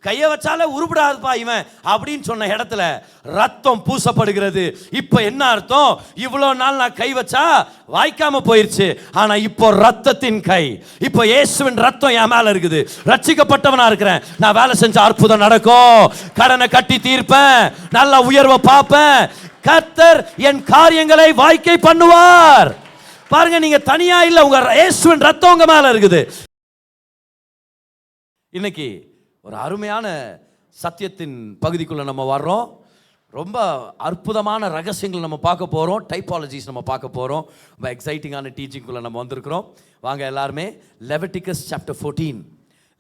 கையை வச்சாலே உருப்படாதுப்பா இவன் அப்படின்னு சொன்ன இடத்துல ரத்தம் பூசப்படுகிறது. இப்போ என்ன அர்த்தம்? இவ்வளோ நாள் நான் கை வச்சா வாய்க்காம போயிருச்சு, ஆனா இப்போ ரத்தத்தின் கை, இப்போ இயேசுவின் ரத்தம் என் மேல இருக்குது, ரட்சிக்கப்பட்டவனா இருக்கிறேன், நான் வேலை செஞ்ச அற்புதம் நடக்கும், கடனை கட்டி தீர்ப்பேன், நல்ல உயர்வை பார்ப்பேன், கர்த்தர் என் காரியங்களை வாய்க்கை பண்ணுவார். பாருங்க, நீங்க தனியா இல்ல, உங்க இயேசுவின் ரத்தம் உங்க மேல இருக்குது. இன்னைக்கு ஒரு அருமையான சத்தியத்தின் பகுதிக்குள்ள நம்ம வர்றோம். ரொம்ப அற்புதமான ரகசியங்கள் நம்ம பார்க்க போகிறோம், டைப்பாலஜிஸ் நம்ம பார்க்க போகிறோம். ரொம்ப எக்ஸைட்டிங்கான டீச்சிங்குள்ளே நம்ம வந்திருக்கிறோம். வாங்க எல்லாருமே லெவிட்டிகஸ் சாப்டர் 14,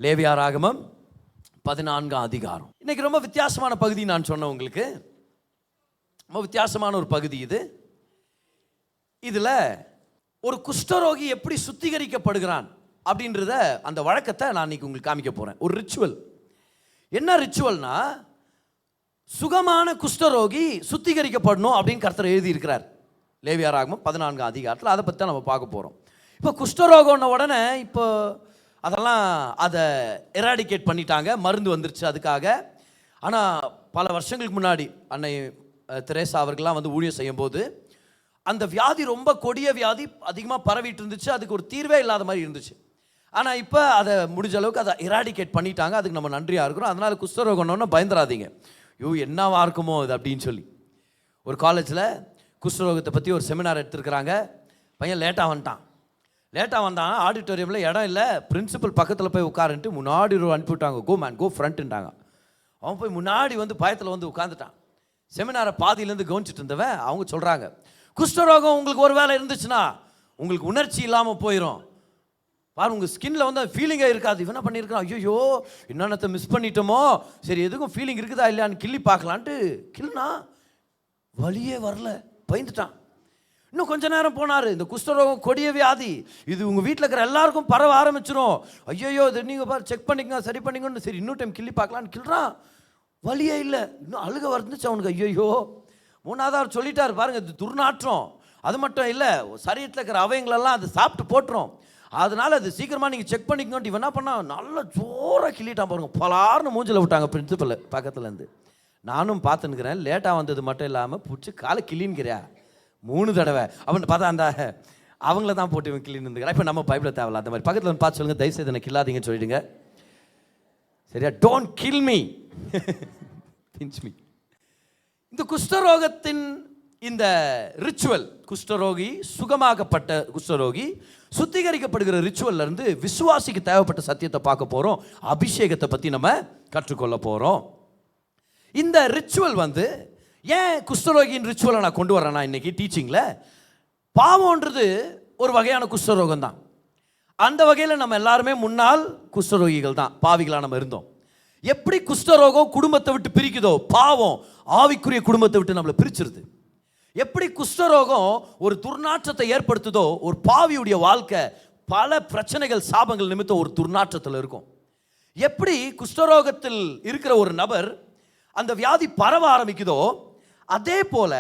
லேவியாராகமம் 14ஆம் அதிகாரம். இன்னைக்கு ரொம்ப வித்தியாசமான பகுதி. நான் சொன்னேன் உங்களுக்கு, ரொம்ப வித்தியாசமான ஒரு பகுதி இது. இதில் ஒரு குஷ்டரோகி எப்படி சுத்திகரிக்கப்படுகிறான் அப்படின்றத, அந்த வழக்கத்தை நான் இன்னைக்கு உங்களுக்கு காமிக்க போகிறேன். ஒரு ரிச்சுவல். என்ன ரிச்சுவல்னா, சுகமான குஷ்டரோகி சுத்திகரிக்கப்படணும் அப்படின்னு கர்த்தர் எழுதியிருக்கிறார் லேவியாராகமம் 14ஆம் அதிகாரத்தில். அதை பற்றி தான் நம்ம பார்க்க போகிறோம். இப்போ குஷ்டரோகம்ன உடனே இப்போ அதெல்லாம் அதை எராடிகேட் பண்ணிட்டாங்க, மருந்து வந்துருச்சு அதுக்காக. ஆனால் பல வருஷங்களுக்கு முன்னாடி அன்னை தெரேசா அவர்கள்லாம் வந்து ஊழியம் செய்யும்போது அந்த வியாதி ரொம்ப கொடிய வியாதி, அதிகமாக பரவிட்டு இருந்துச்சு, அதுக்கு ஒரு தீர்வே இல்லாத மாதிரி இருந்துச்சு. ஆனால் இப்போ அதை முடிஞ்ச அளவுக்கு அதை எராடிகேட் பண்ணிட்டாங்க, அதுக்கு நம்ம நன்றியாக இருக்கிறோம். அதனால் குஷ்டரோகம்னு பயந்துடாதீங்க, ஐயோ என்னவா இருக்குமோ இது அப்படின்னு சொல்லி. ஒரு காலேஜில் குஷ்டரோகத்தை பற்றி ஒரு செமினார் எடுத்துருக்குறாங்க. பையன் லேட்டாக வந்தான், ஆடிட்டோரியமில் இடம் இல்லை, பிரின்சிபல் பக்கத்தில் போய் உட்காருன்ட்டு முன்னாடி அனுப்பிவிட்டாங்க, கோ மேன் கோ ஃப்ரண்ட்டுன்ட்டாங்க. அவன் போய் முன்னாடி வந்து பயத்தில் வந்து உட்காந்துட்டான். செமினாரை பாதியிலேருந்து கவனிச்சிட்டு இருந்தவன் அவங்க சொல்கிறாங்க, குஷ்டரோகம் உங்களுக்கு ஒரு வேலை இருந்துச்சுன்னா உங்களுக்கு உணர்ச்சி இல்லாமல் போயிடும் பாரு, உங்கள் ஸ்கின்ல வந்து ஃபீலிங்காக இருக்காது. இவன் என்ன பண்ணியிருக்கான், ஐயோ என்னென்னத்தை மிஸ் பண்ணிட்டோமோ, சரி எதுக்கும் ஃபீலிங் இருக்குதா இல்லையான்னு கிள்ளி பார்க்கலான்ட்டு கிள்னா வழியே வரல, பயந்துட்டான். இன்னும் கொஞ்ச நேரம் போனார். இந்த குஷ்டரோகம் கொடிய வியாதி, இது உங்கள் வீட்டில் இருக்கிற எல்லாருக்கும் பரவ ஆரம்பிச்சிடும், ஐயோ இது நீங்கள் பாரு செக் பண்ணிக்கங்க, சரி பண்ணிக்கணும், சரி இன்னும் டைம் கிள்ளி பார்க்கலான்னு கிள்றான், வழியே இல்லை, இன்னும் அழுக வந்துச்சு அவனுக்கு. ஐயோ மூணாவது அவர் சொல்லிட்டார் பாருங்க, இது துர்நாற்றம், அது மட்டும் இல்லை சரீரத்தில் இருக்கிற அவயங்களெல்லாம் அது சாப்பிட்டு போட்டுரும், அதனால அது சீக்கிரமாக நீங்கள் செக் பண்ணிக்கணும். இவன் என்ன பண்ணா, நல்ல ஜோராக கிள்ளிட்டான் பாருங்க, பலார்னு மூஞ்சில் விட்டாங்க பிரின்சிபல் பக்கத்துலேருந்து. நானும் பார்த்துன்னுக்கிறேன், லேட்டாக வந்தது மட்டும் இல்லாமல் பிடிச்சி காலை கிள்ளின்னுக்கிறியா 3 தடவை. அவன் பார்த்தா அந்த அவங்கள தான் போட்டு இவன் கிள்ளின்னு இருந்துக்கிறா. இப்போ நம்ம பைபிள் தேவையில்ல, அந்த மாதிரி பக்கத்தில் வந்து பார்த்து சொல்லுங்கள், தயவுசெய்து என்ன கில்லாதீங்கன்னு சொல்லிடுங்க, சரியா? Don't kill me, pinch me. இந்த குஷ்டரோகத்தின் இந்த ரிச்சுவல், குஷ்டரோகி சுகமாகப்பட்ட குஷ்டரோகி சுத்திகரிக்கப்படுகிற ரிச்சுவல்ல இருந்து விசுவாசிக்கு தேவைப்பட்ட சத்தியத்தை பார்க்க போறோம், அபிஷேகத்தை பற்றி நம்ம கற்றுக்கொள்ள போறோம். இந்த ரிச்சுவல் வந்து ஏன் குஷ்டரோகியின் ரிச்சுவலை நான் கொண்டு வரேன்னா இன்னைக்கு டீச்சிங்கில், பாவம்ன்றது ஒரு வகையான குஷ்டரோகம் தான். அந்த வகையில் நம்ம எல்லாருமே முன்னாள் குஷ்டரோகிகள் தான், பாவிகளாக நம்ம இருந்தோம். எப்படி குஷ்டரோகம் குடும்பத்தை விட்டு பிரிக்குதோ, பாவம் ஆவிக்குரிய குடும்பத்தை விட்டு நம்மளை பிரிச்சிருது. எப்படி குஷ்டரோகம் ஒரு துர்நாற்றத்தை ஏற்படுத்துதோ, ஒரு பாவியுடைய வாழ்க்கை பல பிரச்சனைகள் சாபங்கள் நிமித்தம் ஒரு துர்நாற்றத்தில் இருக்கும். எப்படி குஷ்டரோகத்தில் இருக்கிற ஒரு நபர் அந்த வியாதி பரவ ஆரம்பிக்குதோ, அதே போல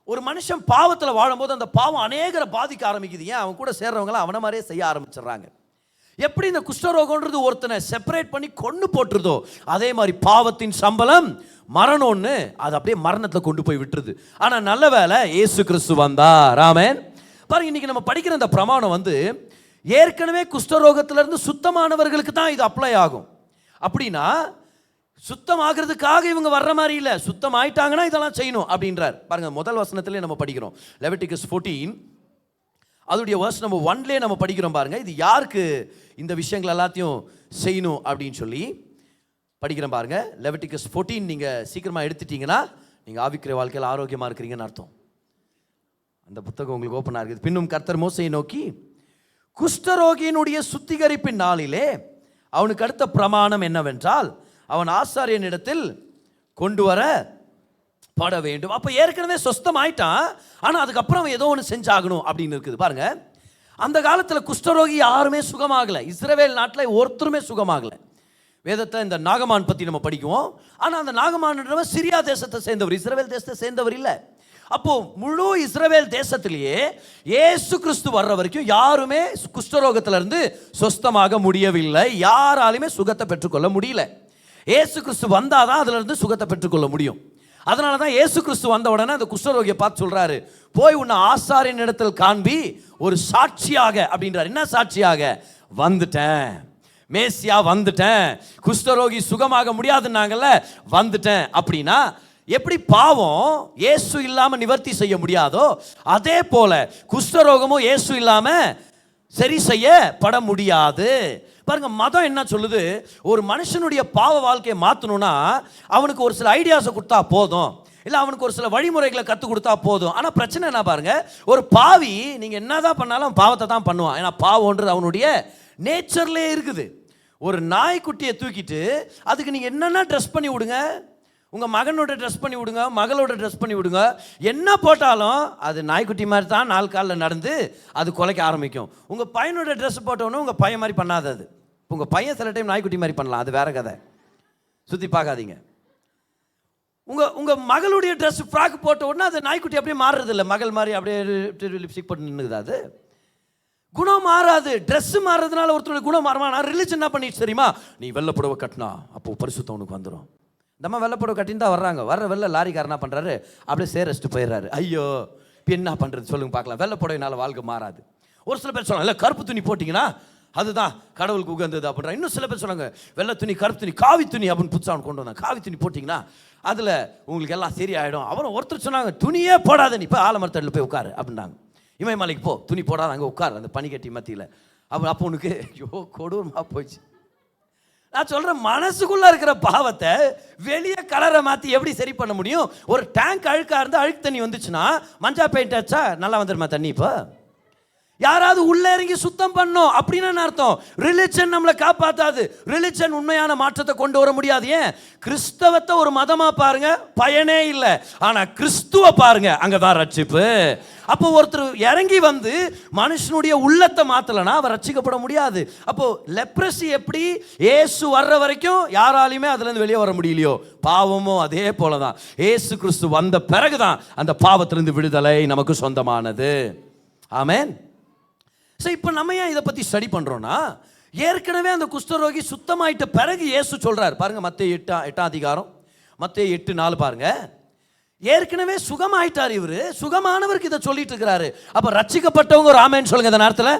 ஒரு மனுஷன் பாவத்தில் வாழும்போது அந்த பாவம் அநேகரை பாதிக்க ஆரம்பிக்குது. ஏன்? அவன் கூட சேர்றவங்களாம் அவனை மாதிரியே செய்ய ஆரம்பிச்சிடுறாங்க. எப்படி இந்த குஷ்டரோகம்ன்றது ஒருத்தனை செப்பரேட் பண்ணி கொண்டு போட்டுருதோ, அதே மாதிரி பாவத்தின் சம்பளம் மரணம்னு அது அப்படியே மரணத்தை கொண்டு போய் விட்டுருது. ஆனால் நல்ல வேலை இயேசு கிறிஸ்து வந்தார். ஆமென். பாருங்க, இன்னைக்கு நம்ம படிக்கிற இந்த பிரமாணம் வந்து ஏற்கனவே குஷ்டரோகத்திலிருந்து சுத்தமானவர்களுக்கு தான் இது அப்ளை ஆகும். அப்படின்னா சுத்தமாகிறதுக்காக இவங்க வர்ற மாதிரி இல்லை, சுத்தம் ஆயிட்டாங்கன்னா இதெல்லாம் செய்யணும் அப்படின்றார். பாருங்க, முதல் வசனத்திலே நம்ம படிக்கிறோம், லெவிட்டிகஸ் 14 அதோடைய வேர்ஸ் நம்பர் 1லே நம்ம படிக்கிறோம். பாருங்க, இது யாருக்கு இந்த விஷயங்கள் எல்லாத்தையும் செய்யணும் அப்படின்னு சொல்லி படிக்கிறோம். பாருங்க, லெவிட்டிகஸ் 14 நீங்கள் சீக்கிரமாக எடுத்துட்டீங்கன்னா நீங்கள் ஆவிக்குரிய வாழ்க்கையில் ஆரோக்கியமாக இருக்கிறீங்கன்னு அர்த்தம். அந்த புத்தகம் உங்களுக்கு ஓப்பனாக இருக்குது. பின்னும் கர்த்தர் மோசையை நோக்கி, குஷ்டரோகியினுடைய சுத்திகரிப்பின் நாளிலே அவனுக்கு அடுத்த பிரமாணம் என்னவென்றால், அவன் ஆசாரியனிடத்தில் கொண்டு வர பட வேண்டும். அப்போ ஏற்கனவே சொஸ்தம் ஆயிட்டான், ஆனால் அதுக்கப்புறம் அவன் ஏதோ ஒன்று செஞ்சாகணும் அப்படின்னு இருக்குது. பாருங்க, அந்த காலத்தில் குஷ்டரோகி யாருமே சுகமாகலை, இஸ்ரவேல் நாட்டில் ஒருத்தருமே சுகமாகலை. வேதத்தை இந்த நாகமான் பற்றி நம்ம படிக்குவோம். ஆனால் அந்த நாகமான் சிரியா தேசத்தை சேர்ந்தவர், இஸ்ரவேல் தேசத்தை சேர்ந்தவர் இல்லை. அப்போ முழு இஸ்ரவேல் தேசத்திலேயே இயேசு கிறிஸ்து வர்ற வரைக்கும் யாருமே குஷ்டரோகத்திலிருந்து சொஸ்தமாக முடியவில்லை, யாராலுமே சுகத்தை பெற்றுக்கொள்ள முடியல. இயேசு கிறிஸ்து வந்தாதான் அதுல இருந்து சுகத்தை பெற்றுக்கொள்ள முடியும். அதனால தான் இயேசு கிறிஸ்து வந்த உடனே அந்த குஷ்டரோகியை பார்த்து சொல்றாரு, போய் உன்னை ஆசாரியன் இடத்தில் காண்பி ஒரு சாட்சியாக அப்படின்றார். என்ன சாட்சியாக? வந்துட்டேன், மேசியா வந்துட்டேன், குஷ்டரோகி சுகமாக முடியாதுன்னாங்கல்ல, வந்துட்டேன். அப்படின்னா எப்படி பாவம் இயேசு இல்லாம நிவர்த்தி செய்ய முடியாதோ அதே போல குஷ்டரோகமும் இயேசு இல்லாம சரி செய்யப்பட முடியாது. பாருங்க, மதம் என்ன சொல்லுது? ஒரு மனுஷனுடைய பாவ வாழ்க்கையை மாற்றணும்னா அவனுக்கு ஒரு சில ஐடியாஸை கொடுத்தா போதும், இல்லை அவனுக்கு ஒரு சில வழிமுறைகளை கற்றுக் கொடுத்தா போதும். ஆனால் பிரச்சனை என்ன பாருங்க, ஒரு பாவி நீங்கள் என்னதான் பண்ணாலும் பாவத்தை தான் பண்ணுவான். ஏன்னா பாவம்ன்றது அவனுடைய நேச்சர்லேயே இருக்குது. ஒரு நாய்க்குட்டியை தூக்கிட்டு அதுக்கு நீங்கள் என்னென்ன ட்ரெஸ் பண்ணி விடுங்க, உங்கள் மகனோட ட்ரெஸ் பண்ணி விடுங்க, மகளோட ட்ரெஸ் பண்ணி விடுங்க, என்ன போட்டாலும் அது நாய்க்குட்டி மாதிரி தான் 4 காலில் நடந்து அது குலைக்க ஆரம்பிக்கும். உங்கள் பையனோட ட்ரெஸ் போட்டோன்னு உங்கள் பையன் மாதிரி பண்ணாது. அது உங்கள் பையன் சில டைம் நாய்க்குட்டி மாதிரி பண்ணலாம், அது வேற கதை, சுற்றி பார்க்காதீங்க. உங்கள் மகளுடைய ட்ரெஸ் ஃப்ராக் போட்ட உடனே அது நாய்க்குட்டி அப்படியே மாறுறது இல்லை, மகள் மாதிரி அப்படியே லிப்ஸ்டிக் போட்டு நின்றுது. அது குணம் மாறாது. ட்ரெஸ் மாறுறதுனால ஒருத்தருடைய குணம் மாறுமா? நான் ரிலிஜன் என்ன பண்ணிட்டு தெரியுமா, நீ வெள்ளை புடவை கட்டினா அப்போ பரிசுத்தம் உனக்கு வந்துடும். நம்ம வெள்ளைப்படம் கட்டின்னு தான் வர்றாங்க. வர்ற வெள்ளை லாரிக்காரர் என்ன பண்ணுறாரு, அப்படியே சேரஸ்ட்டு போயிடுறாரு. ஐயோ இப்போ என்ன பண்ணுறது சொல்லுங்க பார்க்கலாம். வெள்ளைப்படவினால வாழ்க்கை மாறாது. ஒரு சில பேர் சொல்லுவாங்க, இல்லை கருப்பு துணி போட்டிங்கன்னா அதுதான் கடவுளுக்கு உகந்தது அப்படின்றாங்க. இன்னும் சில பேர் சொன்னாங்க, வெள்ளை துணி, கருப்பு துணி, காவி துணி அப்படின்னு புதுசாக அவன் கொண்டு வந்தாங்க. காவி துணி போட்டிங்கன்னா அதில் உங்களுக்கு எல்லாம் சரியாயிடும். அப்புறம் ஒருத்தர் சொன்னாங்க, துணியே போடாத, நீ இப்போ ஆலமரத்தடியில் போய் உட்காரு அப்படின்னாங்க. இமயமலைக்கு போ, துணி போடாத, அங்கே உட்காரு அந்த பனிக்கட்டி மத்தியில். அப்போ உனக்கு ஐயோ கொடூரமாக போச்சு. நான் சொல்கிறேன், மனசுக்குள்ளே இருக்கிற பாவத்தை வெளியே கலரை மாற்றி எப்படி சரி பண்ண முடியும்? ஒரு டேங்க் அழுக்காக இருந்தால் அழுக்கு தண்ணி வந்துச்சுன்னா மஞ்சா பெயிண்ட் ஆச்சா நல்லா வந்துடுமா தண்ணி? இப்போ யாராவது உள்ளே இறங்கி சுத்தம் பண்ணும் அப்படின்னு அர்த்தம். ரிலிஜன் நம்மளை காப்பாற்றாது. ரிலிஜன் உண்மையான மாற்றத்தை கொண்டு வர முடியாது. ஏன்? கிறிஸ்தவத்தை ஒரு மதமாக பாருங்க, பயனே இல்லை. ஆனால் கிறிஸ்துவ பாருங்க, அங்கே தான் ரட்சிப்பு. அப்போ ஒருத்தர் இறங்கி வந்து மனுஷனுடைய உள்ளத்தை மாற்றலைன்னா அவர் ரட்சிக்கப்பட முடியாது. அப்போ லெப்ரசி எப்படி ஏசு வர்ற வரைக்கும் யாராலையுமே அதுலேருந்து வெளியே வர முடியலையோ, பாவமும் அதே போல தான். ஏசு கிறிஸ்து வந்த பிறகுதான் அந்த பாவத்திலிருந்து விடுதலை நமக்கு சொந்தமானது. ஆமென். ஸோ இப்போ நம்ம ஏன் இதை பற்றி ஸ்டடி பண்ணுறோன்னா, ஏற்கனவே அந்த குஷ்டரோகி சுத்தமாயிட்ட பிறகு இயேசு சொல்கிறார் பாருங்க, மத்தேயு 8ஆம் அதிகாரம், மத்தேயு 8:4 பாருங்க. ஏற்கனவே சுகமாயிட்டார் இவர், சுகமானவருக்கு இதை சொல்லிட்டு இருக்கிறாரு. அப்போ ரட்சிக்கப்பட்டவங்க ஒரு ஆமென் சொல்லுங்க இந்த நேரத்தில்.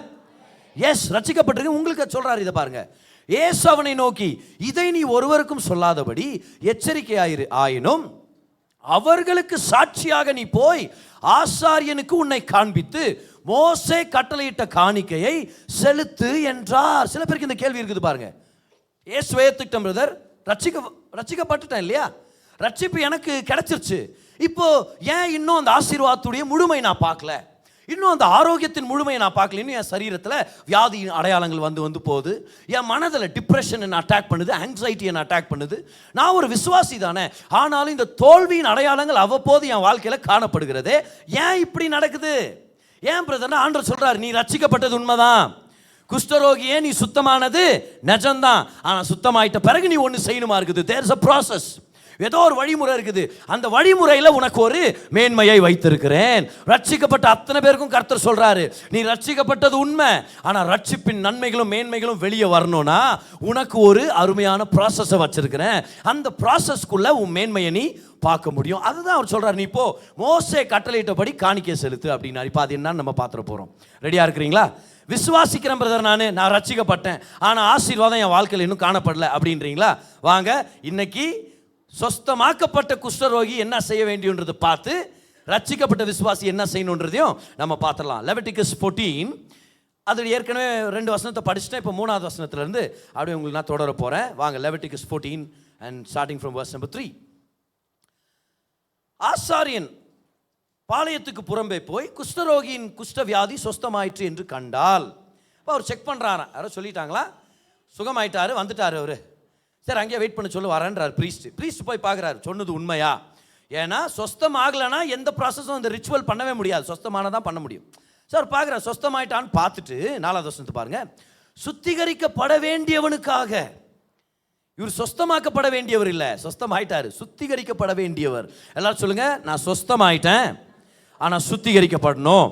எஸ், ரட்சிக்கப்பட்டிருக்கு உங்களுக்கு சொல்கிறாரு. இதை பாருங்க, இயேசு அவனை நோக்கி, இதை நீ ஒருவருக்கும் சொல்லாதபடி எச்சரிக்கையாயிரு, ஆயினும் அவர்களுக்கு சாட்சியாக நீ போய் ஆசாரியனுக்கு உன்னை காண்பித்து மோசே கட்டளையிட்ட காணிக்கையை செலுத்து என்றார். சில பேருக்கு இந்த கேள்வி இருக்குது பாருங்க. இயேசுவே ஏத்துக்கிட்டேன் பிரதர், ரட்சிக்கப்பட்டுட்டேன் இல்லையா, ரட்சிப்பு எனக்கு கிடைச்சிருச்சு, இப்போ ஏன் இன்னும் அந்த ஆசீர்வாதத்துடைய முழுமை நான் பார்க்கல, இன்னும் அந்த ஆரோக்கியத்தின் முழுமையை நான் பார்க்கல, இன்னும் என் சரீரத்தில் வியாதியின் அடையாளங்கள் வந்து போகுது, என் மனதில் டிப்ரெஷன் என்ன அட்டாக் பண்ணுது, ஆங்ஸைட்டி என்ன அட்டாக் பண்ணுது, நான் ஒரு விசுவாசி தானே, ஆனாலும் இந்த தோல்வியின் அடையாளங்கள் அவ்வப்போது என் வாழ்க்கையில் காணப்படுகிறது, ஏன் இப்படி நடக்குது? ஏன் பிரதர்னா ஆண்டவர் சொல்றாரு, நீ ரட்சிக்கப்பட்டது உண்மைதான், குஷ்டரோகியே நீ சுத்தமானது நிஜம்தான், ஆனால் சுத்தமாயிட்ட பிறகு நீ ஒன்று செய்யணுமா இருக்குது. There is a process. ஏதோ ஒரு வழிமுறை இருக்குது. அந்த வழிமுறையில் உனக்கு ஒரு மேன்மையை வைத்திருக்கிறேன். ரட்சிக்கப்பட்ட அத்தனை பேருக்கும் கர்த்தர் சொல்றாரு, நீ ரட்சிக்கப்பட்டது உண்மை, ஆனால் ரட்சிப்பின் நன்மைகளும் மேன்மைகளும் வெளியே வரணும்னா உனக்கு ஒரு அருமையான ப்ராசஸை வச்சிருக்கிறேன். அந்த ப்ராசஸ்க்குள்ள உன் மேன்மையை நீ பார்க்க முடியும். அதுதான் அவர் சொல்றாரு, நீ இப்போ மோசே கட்டளையிட்டபடி காணிக்கை செலுத்து அப்படின்னா. இப்போ அது என்னன்னு நம்ம பார்த்துட போறோம். ரெடியா இருக்கிறீங்களா? விசுவாசிக்கிறேன் பிரதர், நான் ரட்சிக்கப்பட்டேன், ஆனால் ஆசீர்வாதம் என் வாழ்க்கையில் இன்னும் காணப்படல அப்படின்றீங்களா? வாங்க, இன்னைக்கு சொஸ்தமாக்கப்பட்ட குஷ்டரோகி என்ன செய்ய வேண்டியன்றதை பார்த்து ரட்சிக்கப்பட்ட விசுவாசி என்ன செய்யணுன்றதையும் நம்ம பார்த்துடலாம். லெவிட்டிகஸ் 14, அது ஏற்கனவே 2 வசனத்தை படிச்சுட்டேன், இப்போ 3வது வசனத்திலிருந்து அப்படியே உங்களுக்கு நான் தொடர போகிறேன். வாங்க, Leviticus 14 and starting from verse number 3. ஆசாரியன் பாளையத்துக்கு புறம்பே போய் குஷ்டரோகியின் குஷ்டவியாதி சொஸ்தமாயிற்று என்று கண்டால், இப்போ அவர் செக் பண்ணுறாரா, யாரோ சொல்லிட்டாங்களா, சுகமாயிட்டாரு, வந்துட்டார் அவர், சரி அங்கேயே வெயிட் பண்ண சொல்லு வரேன்றார் ப்ரீஸ்ட் போய் பார்க்குறாரு, சொன்னது உண்மையா? ஏன்னா சொஸ்தம் ஆகலைன்னா எந்த ப்ராசஸும் இந்த ரிச்சுவல் பண்ணவே முடியாது, சொஸ்தமானதான் பண்ண முடியும். சார் பார்க்குறார், சொஸ்தமாயிட்டான்னு பார்த்துட்டு 4வது வசனத்தை பாருங்க, சுத்திகரிக்கப்பட வேண்டியவனுக்காக, இவர் சொஸ்தமாக்கப்பட வேண்டியவர் இல்லை, சொஸ்தமாயிட்டாரு, சுத்திகரிக்கப்பட வேண்டியவர். எல்லாரும் சொல்லுங்க, நான் சொஸ்தமாயிட்டேன் ஆனால் சுத்திகரிக்கப்படணும்.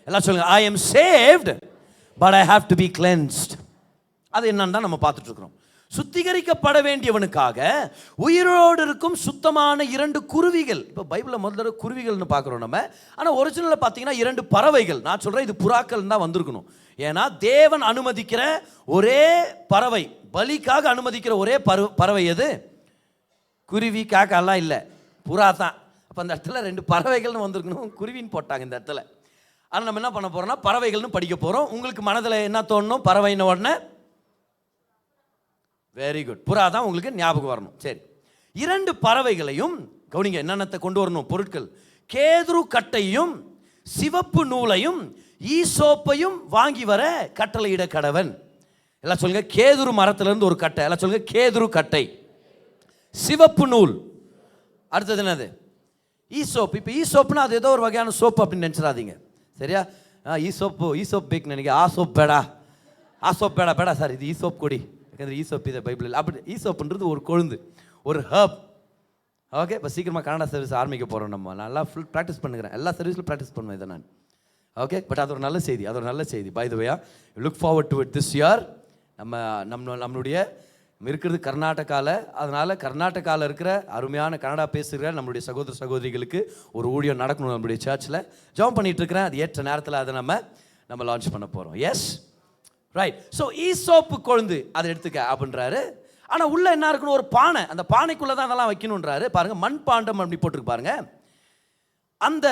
எல்லாம் சொல்லுங்க, I am saved but I have to be cleansed. அது என்னன்னு தான் நம்ம பார்த்துட்டு இருக்கிறோம். சுத்திகரிக்கப்பட வேண்டியவனுக்காக உயிரோடு இருக்கும் சுத்தமான 2 குருவிகள். இப்போ பைபிளில் முதல்ல குருவிகள்னு பார்க்குறோம் நம்ம. ஆனால் ஒரிஜினலில் பார்த்தீங்கன்னா 2 பறவைகள். நான் சொல்கிறேன் இது புறாக்கள் தான் வந்திருக்கணும். ஏன்னா தேவன் அனுமதிக்கிற ஒரே பறவை, பலிக்காக அனுமதிக்கிற ஒரே பறவை எது? குருவி, காக்காலாம் இல்லை, புறா தான். அப்போ அந்த இடத்துல 2 பறவைகள்னு வந்திருக்கணும், குருவின்னு போட்டாங்க இந்த இடத்துல. ஆனால் நம்ம என்ன பண்ண போகிறோம்னா பறவைகள்னு படிக்க போகிறோம். உங்களுக்கு மனதில் என்ன தோணணும்? பறவைன்னு உடனே வெரி குட், புறா தான் உங்களுக்கு ஞாபகம் வரணும். சரி, 2 பறவைகளையும் கவனிங்க, என்னென்னத்தை கொண்டு வரணும் பொருட்கள்? கேதுரு கட்டையும் சிவப்பு நூலையும் ஈசோப்பையும் வாங்கி வர கட்டளையிட கடவன். எல்லாம் சொல்லுங்க, கேதுரு மரத்திலிருந்து ஒரு கட்டை. எல்லாம் சொல்லுங்க, கேதுரு கட்டை, சிவப்பு நூல். அடுத்தது என்னது? ஈசோப். இப்போ ஈசோப்புனா அது ஏதோ ஒரு வகையான சோப்பு அப்படின்னு நினச்சிடாதீங்க, சரியா? ஈசோப் பேக் நினைக்க. ஆசோப் பேடா சார், இது ஈசோப் கொடி. ஈசோப் இதை பைபிள் அப்படி. ஈசோப்புன்றது ஒரு கொழுந்து, ஒரு ஹர்ப். ஓகே, இப்போ சீக்கிரமாக கனடா சர்வீஸ் ஆரம்பிக்க போகிறோம். நம்ம நல்லா ஃபுல் ப்ராக்டிஸ் பண்ணுறேன், எல்லா சர்வீஸிலும் ப்ராக்டிஸ் பண்ணுவேன் இதை நான். ஓகே, பட் அது ஒரு நல்ல செய்தி. By the way, look forward to it this year. நம்மளுடைய இருக்கிறது கர்நாடகாவில். அதனால் கர்நாடகாவில் இருக்கிற அருமையான கன்னடா பேசுகிற நம்மளுடைய சகோதர சகோதரிகளுக்கு ஒரு ஊழியம் நடக்கணும் நம்மளுடைய சர்ச்சில். ஜாயின் பண்ணிகிட்டு இருக்கிறேன். அது ஏற்ற நேரத்தில் அதை நம்ம லான்ச் பண்ண போகிறோம். S, right. ஸோ ஈசோப்பு கொழுந்து அதை எடுத்துக்க அப்படின்றாரு. ஆனால் உள்ளே என்ன இருக்கணும்? ஒரு பானை. அந்த பானைக்குள்ளே தான் அதெல்லாம் வைக்கணுன்றாரு. பாருங்கள், மண் பாண்டம் அப்படி போட்டிருக்கு பாருங்க. அந்த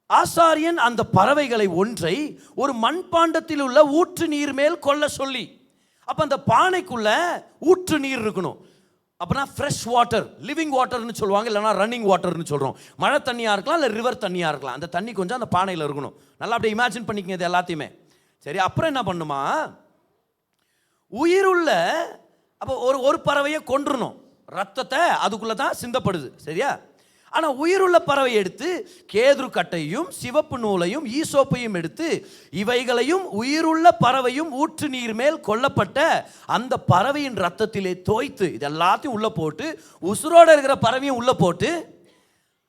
ஆசாரியன் அந்த பறவைகளை ஒன்றை ஒரு மண்பாண்டத்தில் உள்ள ஊற்று நீர் மேல் கொள்ள சொல்லி. அப்போ அந்த பானைக்குள்ள ஊற்று நீர் இருக்கணும். அப்படின்னா ஃப்ரெஷ் வாட்டர், லிவிங் வாட்டர்னு சொல்லுவாங்க, இல்லைனா ரன்னிங் வாட்டர்னு சொல்கிறோம். மழை தண்ணியாக இருக்கலாம், இல்லை ரிவர் தண்ணியாக இருக்கலாம். அந்த தண்ணி கொஞ்சம் அந்த பானையில் இருக்கணும். நல்லா அப்படியே இமேஜின் பண்ணிக்கங்க இது எல்லாத்தையுமே. சரி, அப்புறம் என்ன பண்ணுமா? உயிருள்ள, அப்போ ஒரு பறவையை கொன்றுணும், ரத்தத்தை அதுக்குள்ளே தான் சிந்தப்படுது, சரியா? ஆனால் உயிருள்ள பறவை எடுத்து கேதுரு கட்டையும் சிவப்பு நூலையும் ஈசோப்பையும் எடுத்து இவைகளையும் உயிருள்ள பறவையும் ஊற்று நீர் மேல் கொல்லப்பட்ட அந்த பறவையின் ரத்தத்திலே தோய்த்து இதெல்லாத்தையும் உள்ளே போட்டு, உசுரோடு இருக்கிற பறவையும் உள்ளே போட்டு,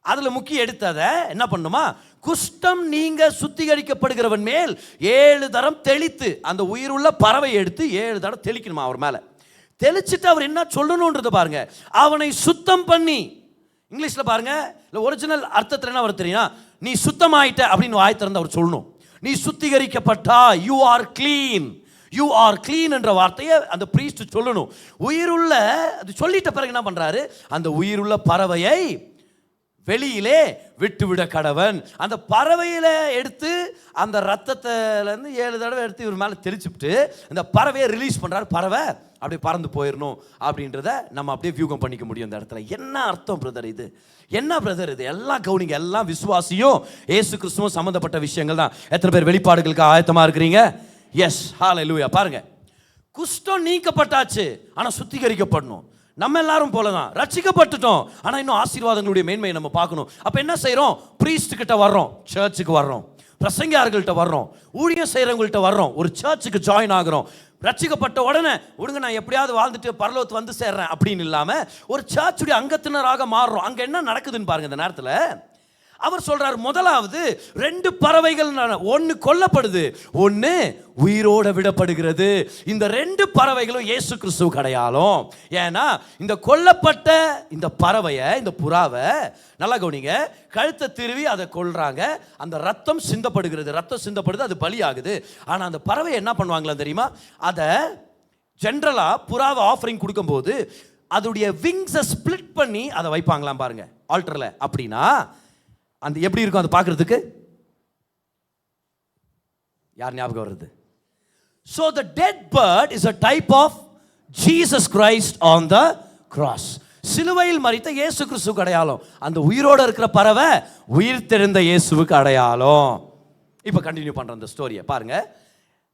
அதில் முக்கிய எடுத்ததை என்ன பண்ணுமா? குஷ்டம் நீங்க சுத்திகரிக்கப்படுகிறவன் மேல் 7 தரம் தெளித்து, அந்த உயிருள்ள பறவை எடுத்து 7 தரம் தெளிக்கணுமா அவர் மேலே. தெளிச்சுட்டு அவர் என்ன சொல்லணும்ன்றத பாருங்க, அவனை சுத்தம் பண்ணி. இங்கிலீஷில் பாருங்க, இல்லை ஒரிஜினல் அர்த்தத்தில் என்ன வரும் தெரியுமா? நீ சுத்தமாயிட்ட அப்படின்னு வாய் திறந்து அவர் சொல்லணும். நீ சுத்திகரிக்கப்பட்டா, யூ ஆர் கிளீன் என்ற வார்த்தையை அந்த பிரீஸ்ட் சொல்லணும். உயிருள்ள, அது சொல்லிட்ட பிறகு என்ன பண்றாரு? அந்த உயிருள்ள பறவையை வெளியிலே விட்டுவிட கடவன். அந்த பறவையில எடுத்து அந்த ரத்தத்திலேருந்து 7 தடவை எடுத்து இவர் மேலே தெளிச்சுட்டு அந்த பறவையை ரிலீஸ் பண்ணுறாரு. பறவை அப்படியே பறந்து போயிடணும் அப்படின்றத நம்ம அப்படியே வியூகம் பண்ணிக்க முடியும் இந்த இடத்துல. என்ன அர்த்தம் பிரதர் இது? என்ன பிரதர் இது? எல்லாம் கவுனிங்க, எல்லாம் விசுவாசியும் ஏசு கிறிஸ்துவும் சம்மந்தப்பட்ட விஷயங்கள் தான். எத்தனை பேர் வெளிப்பாடுகளுக்கு ஆயத்தமாக இருக்கிறீங்க? எஸ், ஹல்லேலூயா. பாருங்க, குஷ்டம் நீக்கப்பட்டாச்சு, ஆனால் சுத்திகரிக்கப்படணும். நம்ம எல்லாரும் போல தான் ரட்சிக்கப்பட்டுட்டோம், ஆனால் இன்னும் ஆசீர்வாதங்களுடைய மேன்மையை நம்ம பார்க்கணும். அப்போ என்ன செய்கிறோம்? ப்ரீஸ்ட் கிட்ட வர்றோம், சர்ச்சுக்கு வர்றோம், பிரசங்கியார்கள்ட்ட வர்றோம், ஊழியம் செய்கிறவங்கள்ட்ட வர்றோம், ஒரு சர்ச்சுக்கு ஜாயின் ஆகிறோம். ரட்சிக்கப்பட்ட உடனே விடுங்க நான் எப்படியாவது வாழ்ந்துட்டு பரலோகத்துக்கு வந்து சேர்றேன் அப்படின்னு இல்லாமல் ஒரு சர்ச்சுடைய அங்கத்தினராக மாறுறோம். அங்கே என்ன நடக்குதுன்னு பாருங்க. இந்த நேரத்தில் அவர் சொல்றார், முதலாவது 2 பறவைகள், ஒன்று கொல்லப்படுது, ஒன்று உயிரோட விடப்படுகிறது. இந்த 2 பறவைகளும் இயேசு கிறிஸ்துவுக்கு அடையாளம். ஏன்னா இந்த கொல்லப்பட்ட இந்த பறவையை, இந்த புறாவை நல்லா கவனிங்க, கழுத்தை திருவி அதை கொல்றாங்க, அந்த ரத்தம் சிந்தப்படுகிறது, ரத்தம் சிந்தப்படுது, அது பலியாகுது. ஆனால் அந்த பறவை என்ன பண்ணுவாங்களா தெரியுமா? அதை ஜென்ரலாக புறாவை ஆஃபரிங் கொடுக்கும்போது அதோடைய விங்ஸை ஸ்பிளிட் பண்ணி அதை வைப்பாங்களாம் பாருங்க ஆல்டரில். அப்படின்னா அந்த எப்படி இருக்கும் அது பார்க்கறதுக்கு? யார் ஞாபகம் வருது? So the dead bird is a type of Jesus Christ on the cross. சிலுவையில் மரித்த இயேசு கிறிஸ்துவுக்கு அடையாளம். அந்த உயிரோடு இருக்கிற பறவை உயிர் தெழுந்த இயேசுவுக்கு அடையாளம். இப்போ கண்டினியூ பண்ணுற அந்த ஸ்டோரியை பாருங்க.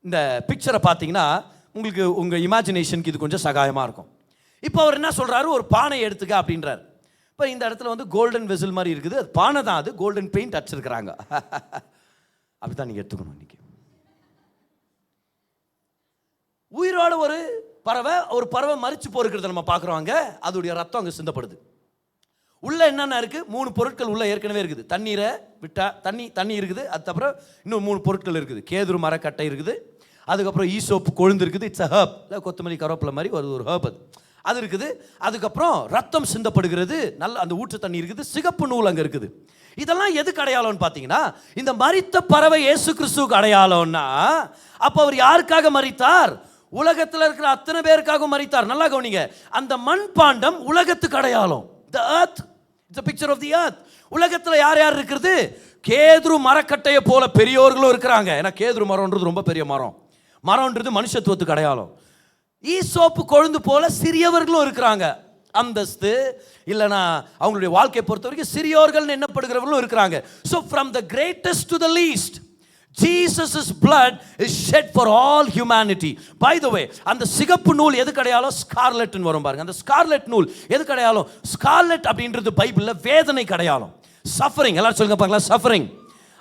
இந்த பிக்சரை பார்த்தீங்கன்னா உங்களுக்கு உங்கள் இமேஜினேஷனுக்கு இது கொஞ்சம் சகாயமாக இருக்கும். இப்போ அவர் என்ன சொல்கிறாரு? ஒரு பானை எடுத்துக்க அப்படின்றார். இப்போ இந்த இடத்துல வந்து கோல்டன் வெசல் மாதிரி இருக்குது, அது பானை தான், அது கோல்டன் பெயிண்ட் அடிச்சிருக்கிறாங்க. அப்படி தான் நீங்கள் எடுத்துக்கணும். இன்னைக்கு உயிரோட ஒரு பறவை மரிச்சு போருக்கிறத நம்ம பார்க்குறோங்க. அதோடைய ரத்தம் அங்கே சிந்தப்படுது. உள்ள என்னென்ன இருக்குது? 3 பொருட்கள் உள்ள ஏற்கனவே இருக்குது. தண்ணீரை விட்டா தண்ணி இருக்குது. அதுக்கப்புறம் இன்னும் 3 பொருட்கள் இருக்குது. கேதுரு மரக்கட்டை இருக்குது, அதுக்கப்புறம் ஈசோப்பு கொழுந்து இருக்குது, இட்ஸ் அ ஹர்ப், இல்லை கொத்தமல்லி கருவேப்பிலை மாதிரி ஒரு ஹர்ப் அது இருக்குது. அதுக்கப்புறம் ரத்தம் சிந்தப்படுகிறது, நல்ல அந்த ஊற்று தண்ணி இருக்குது, சிகப்பு நூல் அங்கே இருக்குது. இதெல்லாம் எதுக்கு அடையாளம்னு பார்த்தீங்கன்னா, இந்த மரித்த பறவை இயேசு கிறிஸ்துவுக்கு அடையாளம்னா, அப்போ அவர் யாருக்காக மரித்தார்? உலகத்தில் இருக்கிற அத்தனை பேருக்காக மரித்தார். நல்லா கவனிங்க, அந்த மண்பாண்டம் உலகத்துக்கு அடையாளம். The earth, it's a picture of the earth. உலகத்தில் யார் யார் இருக்கிறது? கேதுரு மரக்கட்டையை போல பெரியோர்களும் இருக்கிறாங்க. ஏன்னா கேதுரு மரம்ன்றது ரொம்ப பெரிய மரம்ன்றது மனுஷத்துவத்துக்கு அடையாளம். ஈசோப்பு கொழுந்து போல சிறியவர்களும் இருக்கிறாங்க. அந்தஸ்து இல்லைனா அவங்களுடைய வாழ்க்கையை பொறுத்த வரைக்கும் சிறியோர்கள் எண்ணப்படுகிறவர்களும் இருக்கிறாங்க. So from the greatest to the least, Jesus' blood is shed for all humanity. By the way, அந்த சிகப்பு நூல் எதுக்கு அடையாளம்? ஸ்கார்லெட்னு வரும் பாருங்க. அந்த ஸ்கார்லெட் நூல் எதுக்கு அடையாளம்? ஸ்கார்லெட் அப்படின்றது பைபிள்ல வேதனைக்கு அடையாளம். சஃபரிங், எல்லாரும் சொல்லுங்க பார்க்கலாம், சஃபரிங்.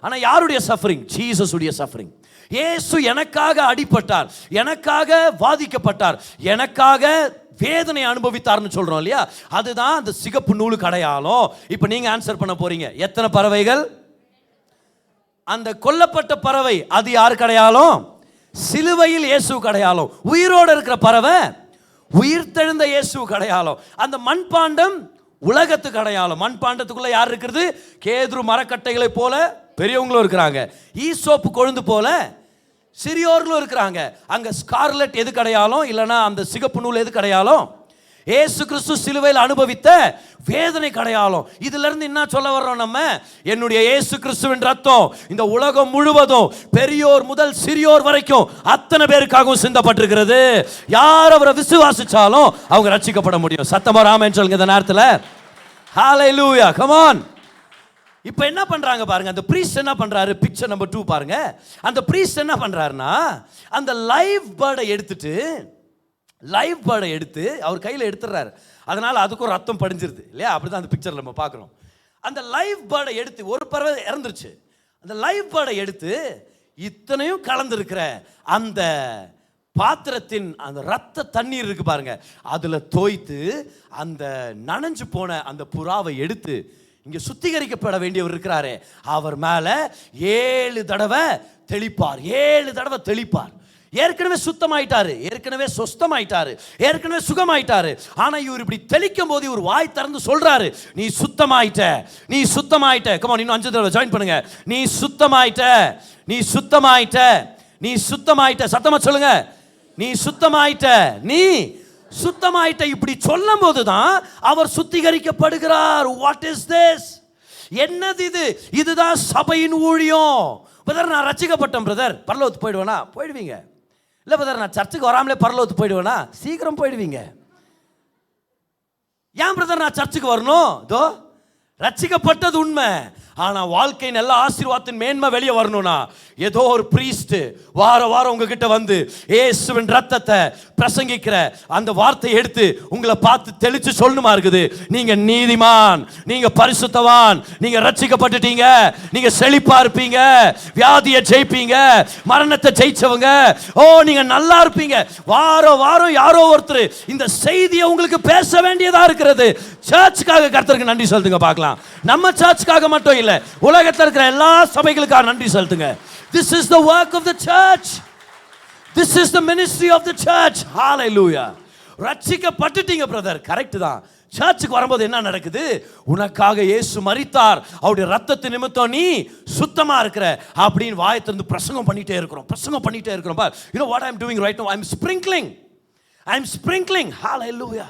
ஆனா யாருடைய சஃபரிங்? ஜீசஸ் உடைய சஃபரிங். இயேசு எனக்காக அடிபட்டார், எனக்காக வாதிக்கப்பட்டார், எனக்காக வேதனை அனுபவித்தார்னு சொல்றோம் இல்லையா? அதுதான் அந்த சிகப்பு நூலுக்கு அடையாளம். இப்போ நீங்க ஆன்சர் பண்ண போறீங்க, எத்தனை பறவைகள்? அந்த கொல்லப்பட்ட பறவை அது யாருக்கு அடையாளம்? சிலுவையில் இயேசுவுக்கு அடையாளம். உயிரோடு இருக்கிற பறவை உயிர்த்தெழுந்த இயேசுவுக்கு அடையாளம். அந்த மண்பாண்டம் உலகத்துக்கு அடையாளம். மண்பாண்டத்துக்குள்ள யார் இருக்கிறது? கேதுரு மரக்கட்டைகளை போல பெரியவங்களும் இருக்கிறாங்க, ஈசோப்பு கொழுந்து போல சிறியோர்களும் இருக்கிறாங்க. அங்க ஸ்கார்லெட் எதுக்கு அடையாளம்? இல்லைன்னா அந்த சிகப்பு நூல் எதுக்கு அடையாளம்? இயேசு கிறிஸ்து சிலுவையில் அனுபவித்த வேதனை அடையாளம். இதுல இருந்து என்ன சொல்ல வர்றோம் நம்ம? என்னுடைய இயேசு கிறிஸ்துவின் ரத்தம் இந்த உலகம் முழுவதும் பெரியோர் முதல் சிறியோர் வரைக்கும் அத்தனை பேருக்காகவும் சிந்தப்பட்டிருக்கிறது. யார் அவரை விசுவாசிச்சாலும் அவங்க ரட்சிக்கப்பட முடியும். சத்தமா ஆமென் சொல்லுங்க இந்த நேரத்தில். ஹalleluya, come on. இப்போ என்ன பண்றாங்க பாருங்க, அந்த பிரீஸ்ட் என்ன பண்றாரு? பிக்சர் நம்பர் 2 பாருங்க. அந்த பிரீஸ்ட் என்ன பண்றாருன்னா, அந்த லைவ் பேர்டை எடுத்து அவர் கையில் எடுத்துடுறாரு. அதனால அதுக்கும் ரத்தம் படிஞ்சிருது இல்லையா? அப்படிதான் அந்த பிக்சர்ல நம்ம பார்க்குறோம். அந்த லைவ் பேர்டை எடுத்து, ஒரு பறவை இறந்துருச்சு, அந்த லைவ் பேர்டை எடுத்து இத்தனையும் கலந்துருக்கிற அந்த பாத்திரத்தின் அந்த ரத்த தண்ணீர் இருக்கு பாருங்க, அதுல தோய்த்து அந்த நனைஞ்சு போன அந்த புறாவை எடுத்து இங்க சுத்திகரிக்கப்பட வேண்டியவர் இருக்கிறாரே, அவர் மேல 7 தடவை தெளிப்பார். ஏற்கனவே சுத்தமாயிட்டாரு, ஏற்கனவே சொஸ்தமாயிட்டாரு, ஏற்கனவே சுகமாயிட்டாரு. ஆனா இவர் இப்படி தெளிக்கும் போது இவர் வாய் திறந்து சொல்றாரு, நீ சுத்தமாயிட்ட. கமான், இன்னும் 5 தடவை ஜாயின் பண்ணுங்க. நீ சுத்தமாயிட்ட. சத்தமா சொல்லுங்க, நீ சுத்தமாயிட்ட. இப்படி சொல்லும் போதுதான் அவர் சுத்திகரிக்கப்படுகிறார். What is this? என்னது இது? இதுதான் சபையின் ஊழியம். பிரதர், நான் ரட்சிக்கப்பட்டேன் பிரதர், பரலோகத்துக்கு போயிடுவேனா? போயிடுவீங்க. இல்லை பிரதர், நான் சர்ச்சுக்கு வராமலே பரலோகத்துக்கு போயிடுவேனா? சீக்கிரம் போயிடுவீங்க. ஏன் பிரதர் நான் சர்ச்சுக்கு வரணும்? இதோ ரட்சிக்கப்பட்டது உண்மை, ஆனா வாழ்க்கையின் எல்லா ஆசீர்வாதத்தின் மேன்மை வெளியே வரணும்னா ஏதோ ஒரு பிரீஸ்ட் வாரம் உங்ககிட்ட வந்து இயேசுவின் ரத்தத்தை பிரசங்கிக்கிற அந்த வார்த்தையை எடுத்து உங்களை பார்த்து தெளிச்சு சொல்லணுமா இருக்குது, நீங்க நீதிமான், நீங்க பரிசுத்தவான், நீங்க ரட்சிக்கப்பட்டுட்டீங்க, நீங்க செழிப்பா இருப்பீங்க, வியாதியை ஜெயிப்பீங்க, மரணத்தை ஜெயிச்சவங்க, நீங்க நல்லா இருப்பீங்க. வாரம் யாரோ ஒருத்தர் இந்த செய்தியை உங்களுக்கு பேச வேண்டியதா இருக்கிறது. சர்ச்சுக்காக கர்த்தருக்கு நன்றி செலுத்துங்க பார்க்கலாம். நம்ம சர்ச்சுக்காக மட்டும் இல்ல, உலகத்தில் இருக்கிற எல்லா சபைகளுக்காக நன்றி செலுத்துங்க. This is the work of the church. This is the ministry of the church. Hallelujah. ரட்சிக்கப்பட்டுட்டீங்க பிரதர், கரெக்ட் தான். சர்ச்சுக்கு வரும்போது என்ன நடக்குது? உனக்காக இயேசு மரித்தார், அவருடைய ரத்தத்தின் நிமித்தம் நீ சுத்தமா இருக்கிற அப்படின்னு வாயை திறந்து பிரசங்கம் பண்ணிட்டே இருக்கிறோம். You know what I'm doing right now? I'm sprinkling. Hallelujah.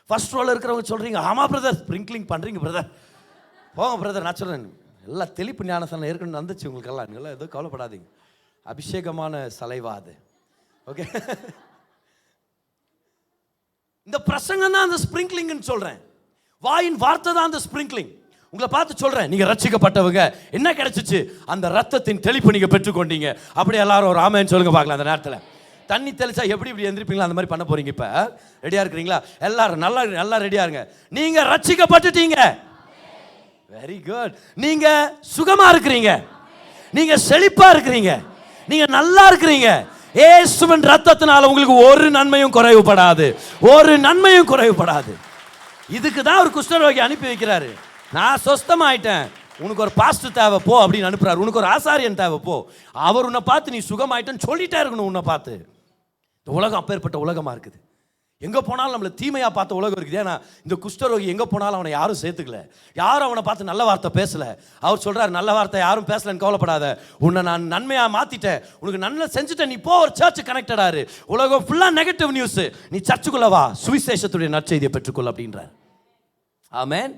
First ரோல இருக்கிறவங்க சொல்றீங்க, ஆமா பிரதர் ஸ்ப்ரிங்க்லிங் பண்றீங்க பிரதர். போங்க பிரதர், நான் சொல்றேன், எல்லாம் தெளிப்பு ஞானசனம் ஏற்கனவே வந்துச்சு உங்களுக்கெல்லாம், நீங்களாம் எதுவும் கவலைப்படாதீங்க. அபிஷேகமான சலைவா அது. ஓகே, இந்த பிரசங்கம் தான் அந்த ஸ்ப்ரிங்க்லிங்னு சொல்றேன். வாயின் வார்த்தை தான் அந்த ஸ்ப்ரிங்க்லிங். உங்களை பார்த்து சொல்றேன், நீங்க ரட்சிக்கப்பட்டவங்க, என்ன கிடைச்சிச்சு? அந்த ரத்தத்தின் தெளிப்பு நீங்க பெற்றுக்கொண்டீங்க. அப்படி எல்லாரும் ஒரு ஆமென் சொல்லுங்க பார்க்கலாம். அந்த நேரத்தில் தண்ணி தெளிச்சா எப்படி இப்படி எந்திரிப்பீங்களா? அந்த மாதிரி பண்ண போறீங்க. இப்ப ரெடியா இருக்கிறீங்களா? எல்லாரும் நல்லா ரெடியா இருங்க. நீங்க ரட்சிக்கப்பட்டுட்டீங்க. Very good. நீங்க சுகமா இருக்கிறீங்க, நீங்க செழிப்பா இருக்கிறீங்க, நீங்க நல்லா இருக்கிறீங்க. இயேசுவின் ரத்தத்தினால உங்களுக்கு ஒரு நன்மையும் குறைவுபடாது. இதுக்கு தான் ஒரு குஷ்டரோகி அனுப்பி வைக்கிறாரு. நான் சொஸ்தமாயிட்டேன், உனக்கு ஒரு பாஸ்டர் தேவை போ அப்படின்னு அனுப்புறாரு. உனக்கு ஒரு ஆசாரியன் தேவை போ. அவர் உன்னை பார்த்து நீ சுகமாயிட்டேன்னு சொல்லிட்டே இருக்கணும். உன்னை பார்த்து இந்த உலகம் அப்பேற்பட்ட உலகமாக இருக்குது. எங்கே போனாலும் நம்மளை தீமையாக பார்த்த உலகம் இருக்குது. ஏன்னா இந்த குஷ்டரோகி எங்கே போனாலும் அவனை யாரும் சேர்த்துக்கல, யாரும் அவனை பார்த்து நல்ல வார்த்தை பேசலை. அவர் சொல்கிறார், நல்ல வார்த்தை யாரும் பேசலன்னு கவலைப்படாத, உன்னை நான் நன்மையாக மாற்றிட்டேன், உனக்கு நன்மை செஞ்சுட்டேன், நீ போ ஒரு சர்ச்சு கனெக்டடாரு. உலகம் ஃபுல்லாக நெகட்டிவ் நியூஸ், நீ சர்ச்சுக்குள்ள வா, சுவிசேஷத்துடைய நற்செய்தியை பெற்றுக்கொள் அப்படின்றார். ஆமென்.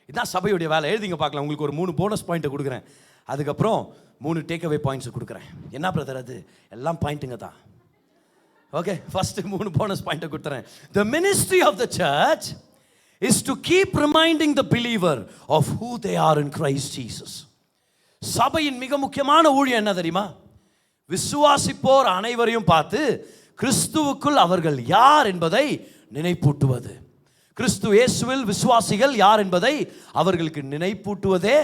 இதுதான் சபையுடைய வேலை. எழுதிங்க பார்க்கலாம். உங்களுக்கு ஒரு 3 போனஸ் பாயிண்ட்டை கொடுக்குறேன், அதுக்கப்புறம் 3 டேக்அவே பாயிண்ட்ஸ் கொடுக்குறேன். என்ன பிரதர் அது? எல்லாம் பாயிண்ட்டுங்க தான். ஓகே, ஃபர்ஸ்ட் 3 போனஸ் பாயிண்ட் கொடுத்துறேன். The ministry of the church is to keep reminding the believer of who they are in Christ Jesus. சபையின் மிக முக்கியமான ஊழியம் என்ன தெரியுமா? விசுவாசிப்போர் அனைவரையும் பார்த்து கிறிஸ்துவுக்குள் அவர்கள் யார் என்பதை நினைப்பூட்டுவது. கிறிஸ்து இயேசுவில் விசுவாசிகள் யார் என்பதை அவர்களுக்கு நினைப்பூட்டுவதே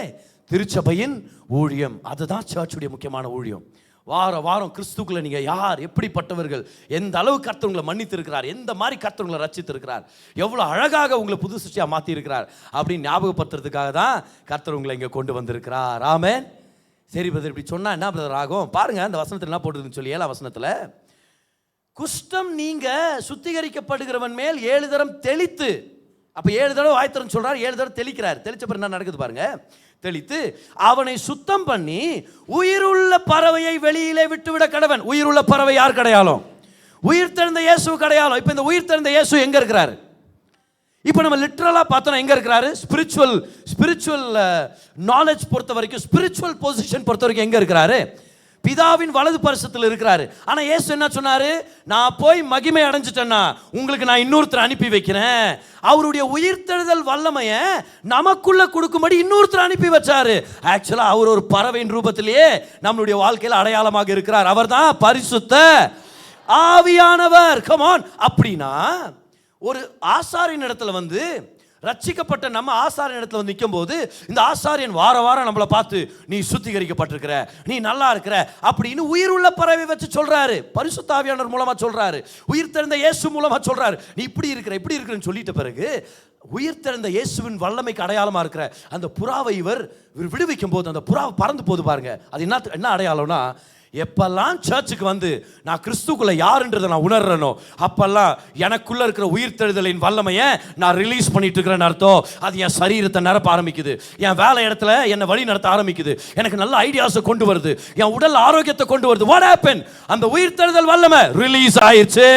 திருச்சபையின் ஊழியம். அதுதான் சர்ச்சுடைய முக்கியமான ஊழியம். வாரம் கிறிஸ்துக்குள்ள நீங்கள் யார், எப்படிப்பட்டவர்கள், எந்த அளவு கர்த்தர் உங்களை மன்னித்திருக்கிறார், எந்த மாதிரி கர்த்தர் உங்களை ரட்சித்திருக்கிறார், எவ்வளோ அழகாக உங்களை புது சிருஷ்டியாக மாற்றியிருக்கிறார் அப்படின்னு ஞாபகப்படுத்துறதுக்காக தான் கர்த்தர் உங்களை இங்கே கொண்டு வந்திருக்கிறார். ஆமென். சரி பிரதர், இப்படி சொன்னால் என்ன பிரதர் ஆகும்? பாருங்க அந்த வசனத்தில் என்ன போட்டுருதுன்னு சொல்லி 7ஆம் வசனத்தில், குஷ்டம் நீங்க சுத்திகரிக்கப்படுகிறவன் மேல் 7 தரம் தெளித்து, அப்போ 7 தடவை வாய்த்தரன்னு சொல்றாரு, 7 தடவை தெளிக்கிறார். தெளிச்ச பிறகு என்ன நடக்குது பாருங்க. தெளித்து அவனை சுத்தம் பண்ணி உயிருள்ள பறவையை வெளியிலே விட்டுவிட கடவன். உயிருள்ள பறவை யார் கடையாளம்? உயிர் தெழுந்த இயேசு கடையாளம். இப்போ இந்த உயிர் தெழுந்த இயேசு எங்க இருக்கிறாரு? இப்போ நம்ம லிட்டரலா பார்த்தோம்னா எங்க இருக்கிறாரு? ஸ்பிரிச்சுவல் நாலேஜ் பொறுத்த வரைக்கும், ஸ்பிரிச்சுவல் பொசிஷன் பொறுத்த வரைக்கும் எங்க இருக்கிறாரு? பிதாவின் வலது பரிசத்தில் இருக்கிறாரு. ஆனா இயேசு என்ன சொன்னாரு? நான் போய் மகிமை அடைஞ்சிட்டேன்னா உங்களுக்கு நான் இன்னொருத்தர் அனுப்பி வைக்கிறேன். அவருடைய உயிர்த்தெழுதல் வல்லமையை நமக்குள்ள கொடுக்கும்படி இன்னொருத்தர் அனுப்பி வச்சாரு. ஆக்சுவலா அவர் ஒரு பறவையின் ரூபத்திலேயே நம்மளுடைய வாழ்க்கையில் அடையாளமாக இருக்கிறார். அவர் தான் பரிசுத்த ஆவியானவர். Come on. அப்படின்னா ஒரு ஆசாரியின் இடத்துல வந்து ரட்சிக்கப்பட்ட நம்ம ஆசாரியன் இடத்துல வந்து நிற்கும் போது இந்த ஆசாரியன் வாரம் நம்மளை பார்த்து நீ சுத்திகரிக்கப்பட்டிருக்கிற, நீ நல்லா இருக்கிற அப்படின்னு உயிர் உள்ள பறவை வச்சு சொல்றாரு. பரிசுத்த ஆவியானவர் மூலமா சொல்றாரு, உயிர் தெழுந்த இயேசு மூலமா சொல்றாரு, நீ இப்படி இருக்கிறன்னு சொல்லிட்ட பிறகு உயிர் தெழுந்த இயேசுவின் வல்லமைக்கு அடையாளமா இருக்கிற அந்த புறாவை இவர் விடுவிக்கும் போது அந்த புறாவை பறந்து போது பாருங்க. அது என்ன அடையாளம்னா, எப்பெல்லாம் சர்ச்சுக்கு வந்து நான் கிறிஸ்துக்குள்ள யாருன்றதை நான் உணர்றேனோ அப்பெல்லாம் எனக்குள்ள இருக்கிற உயிர்த்தெழுதலின் வல்லமையை நான் ரிலீஸ் பண்ணிட்டு இருக்கிறேன்னு அர்த்தம். அது என் சரீரத்தை நிரப்ப ஆரம்பிக்குது, என் வேலை இடத்துல என்னை வழி நடத்த ஆரம்பிக்குது, எனக்கு நல்ல ஐடியாஸை கொண்டு வருது, என் உடல் ஆரோக்கியத்தை கொண்டு வருது. What happen? அந்த உயிர்த்தெழுதல் வல்லமை ரிலீஸ் ஆயிடுச்சு.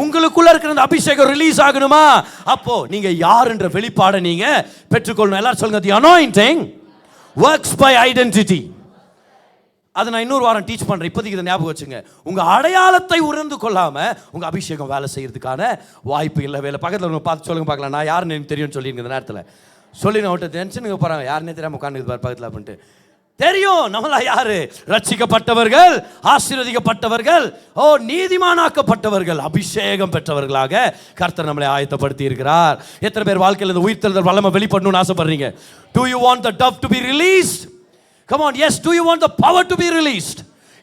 உங்களுக்குள்ள இருக்கிற அந்த அபிஷேகம் ரிலீஸ் ஆகணுமா? அப்போ நீங்க யாருன்ற வெளிப்பாடை நீங்க பெற்றுக்கொள்ளணும். எல்லாரும் சொல்லுங்க, the anointing works by identity. அதை நான் இன்னொரு வாரம் டீச் பண்ணுறேன். இப்போதைக்கு இதை ஞாபகம் வச்சுங்க. உங்கள் அடையாளத்தை உணர்ந்து கொள்ளாமல் உங்கள் அபிஷேகம் வேலை செய்யறதுக்கான வாய்ப்பு இல்லை. பக்கத்தில் உங்க பார்த்து சொல்லுங்க பார்க்கலாம், நான் யாருன்னு எனக்கு தெரியும்னு சொல்லியிருங்க. இந்த நேரத்தில் சொல்லி நான் விட்டு டென்ஷனுக்கு போகிறாங்க, யாருன்னே தெரியாமல் உட்காந்து பக்கத்தில் அப்படின்ட்டு. தெரியும் நம்மளா யாரு? ரட்சிக்கப்பட்டவர்கள், ஆசீர்வதிக்கப்பட்டவர்கள், நீதிமானாக்கப்பட்டவர்கள், அபிஷேகம் பெற்றவர்களாக கர்த்தர் நம்மளை ஆயத்தப்படுத்தி இருக்கிறார். எத்தனை பேர் வாழ்க்கையில் இந்த உயிர்த்தெழுதல் வல்லமை வெளிப்படணும்னு ஆசைப்படுறீங்க? Do you want the dove to be released? Come on, yes. Do you want the power to be released?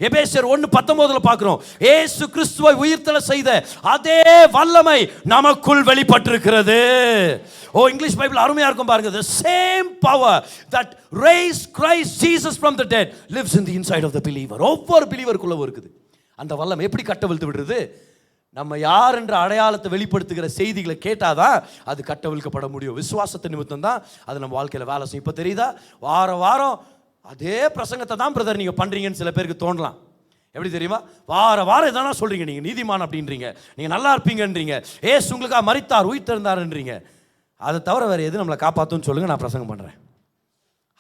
எபேசியர் 1:19 பார்க்கிறோம், இயேசு கிறிஸ்துவை உயிர்த்தெழ செய்த அதே வல்லமை நமக்குள் வெளிப்பட்டிருக்கிறது. இங்கிலீஷ் பைபிள் அருமையா இருக்கும் பாருங்க. The same power that raised Christ Jesus from the dead lives in the inside of the believer. ஒவ்வொரு பிலீவருக்குள்ள இருக்குது அந்த வல்லமை. எப்படி கட்டவிழ்த்து விடுறது? நம்ம யார் என்ற அடையாளத்தை வெளிப்படுத்துகிற செய்திகளை கேட்டாதான் அது கட்டவிழ்க்கப்பட முடியும். விசுவாசத்தை நிமித்தம் தான் அது நம்ம வாழ்க்கையில் வேலை செய்யும். இப்போ தெரியுதா? வாரம் அதே பிரசங்கத்தை தான் பிரதர் நீங்கள் பண்ணுறீங்கன்னு சில பேருக்கு தோணலாம். எப்படி தெரியுமா? வாரம் எதனா சொல்கிறீங்க, நீங்கள் நீதிமான் அப்படின்றீங்க, நீங்கள் நல்லா இருப்பீங்கன்றீங்க, ஏசு உங்களுக்காக மரித்தார் உயிர் தெழுந்தாருன்றீங்க. அதை தவிர வேறு எது நம்மளை காப்பாற்றுன்னு சொல்லுங்கள், நான் பிரசங்கம் பண்ணுறேன்.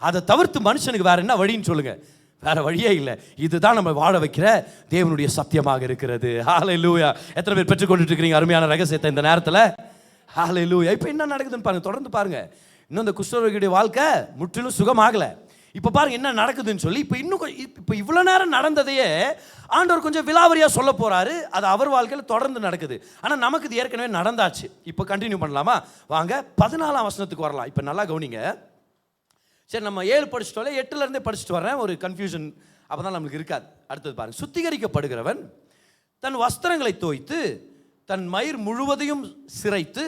அதை தவிர்த்து மனுஷனுக்கு வேறு என்ன வழின்னு சொல்லுங்கள். வேறு வழியே இல்லை. இதுதான் நம்ம வாழ வைக்கிற தேவனுடைய சத்தியமாக இருக்கிறது. ஹல்லேலூயா. எத்தனை பேர் பெற்றுக்கொண்டுட்டு இருக்கிறீங்க அருமையான ரகசியத்தை இந்த நேரத்தில்? ஹல்லேலூயா. இப்போ என்ன நடக்குதுன்னு பாருங்கள், தொடர்ந்து பாருங்கள். இன்னும் இந்த குஷ்டரோகியுடைய வாழ்க்கை முற்றிலும் சுகமாகலை. இப்போ பாருங்க என்ன நடக்குதுன்னு சொல்லி. இப்போ இவ்வளோ நேரம் நடந்ததையே ஆண்டவர் கொஞ்சம் விலாவரியாக சொல்ல போகிறாரு. அது அவர் வாழ்க்கையில் தொடர்ந்து நடக்குது. ஆனால் நமக்கு இது ஏற்கனவே நடந்தாச்சு. இப்போ கண்டினியூ பண்ணலாமா? வாங்க 14ஆம் வசனத்துக்கு வரலாம். இப்போ நல்லா கவனிங்க. சரி, நம்ம 7 படிச்சுட்டோம்ல, 8லேருந்தே படிச்சுட்டு வரேன். ஒரு கன்ஃபியூஷன் அப்போ தான் நம்மளுக்கு இருக்காது. அடுத்தது பாருங்க. சுத்திகரிக்கப்படுகிறவன் தன் வஸ்திரங்களை தோய்த்து தன் மயிர் முழுவதையும் சிரைத்து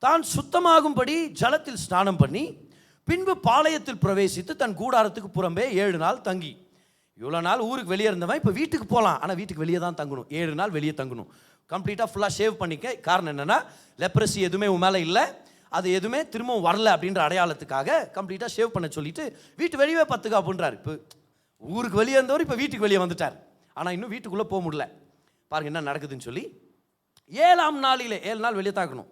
தான் சுத்தமாகும்படி ஜலத்தில் ஸ்நானம் பண்ணி பின்பு பாளையத்தில் பிரவேசித்து தன் கூடாரத்துக்கு புறம்பே 7 நாள் தங்கி. இவ்வளோ நாள் ஊருக்கு வெளியே இருந்தவன் இப்போ வீட்டுக்கு போகலாம், ஆனால் வீட்டுக்கு வெளியே தான் தங்கணும். 7 நாள் வெளியே தங்கணும். கம்ப்ளீட்டாக ஃபுல்லாக ஷேவ் பண்ணிக்க. காரணம் என்னென்னா, லெப்ரசி எதுவுமே உன் மேலே இல்லை, அது எதுவுமே திரும்பவும் வரல அப்படின்ற அடையாளத்துக்காக கம்ப்ளீட்டாக ஷேவ் பண்ண சொல்லிட்டு வீட்டு வெளியே பத்துக்கா அப்படின்றார். இப்போ ஊருக்கு வெளியே இருந்தவர் இப்போ வீட்டுக்கு வெளியே வந்துட்டார், ஆனால் இன்னும் வீட்டுக்குள்ளே போக முடியல. பாருங்க என்ன நடக்குதுன்னு சொல்லி. 7ஆம் நாளிலே, 7 நாள் வெளியே தாக்கணும்.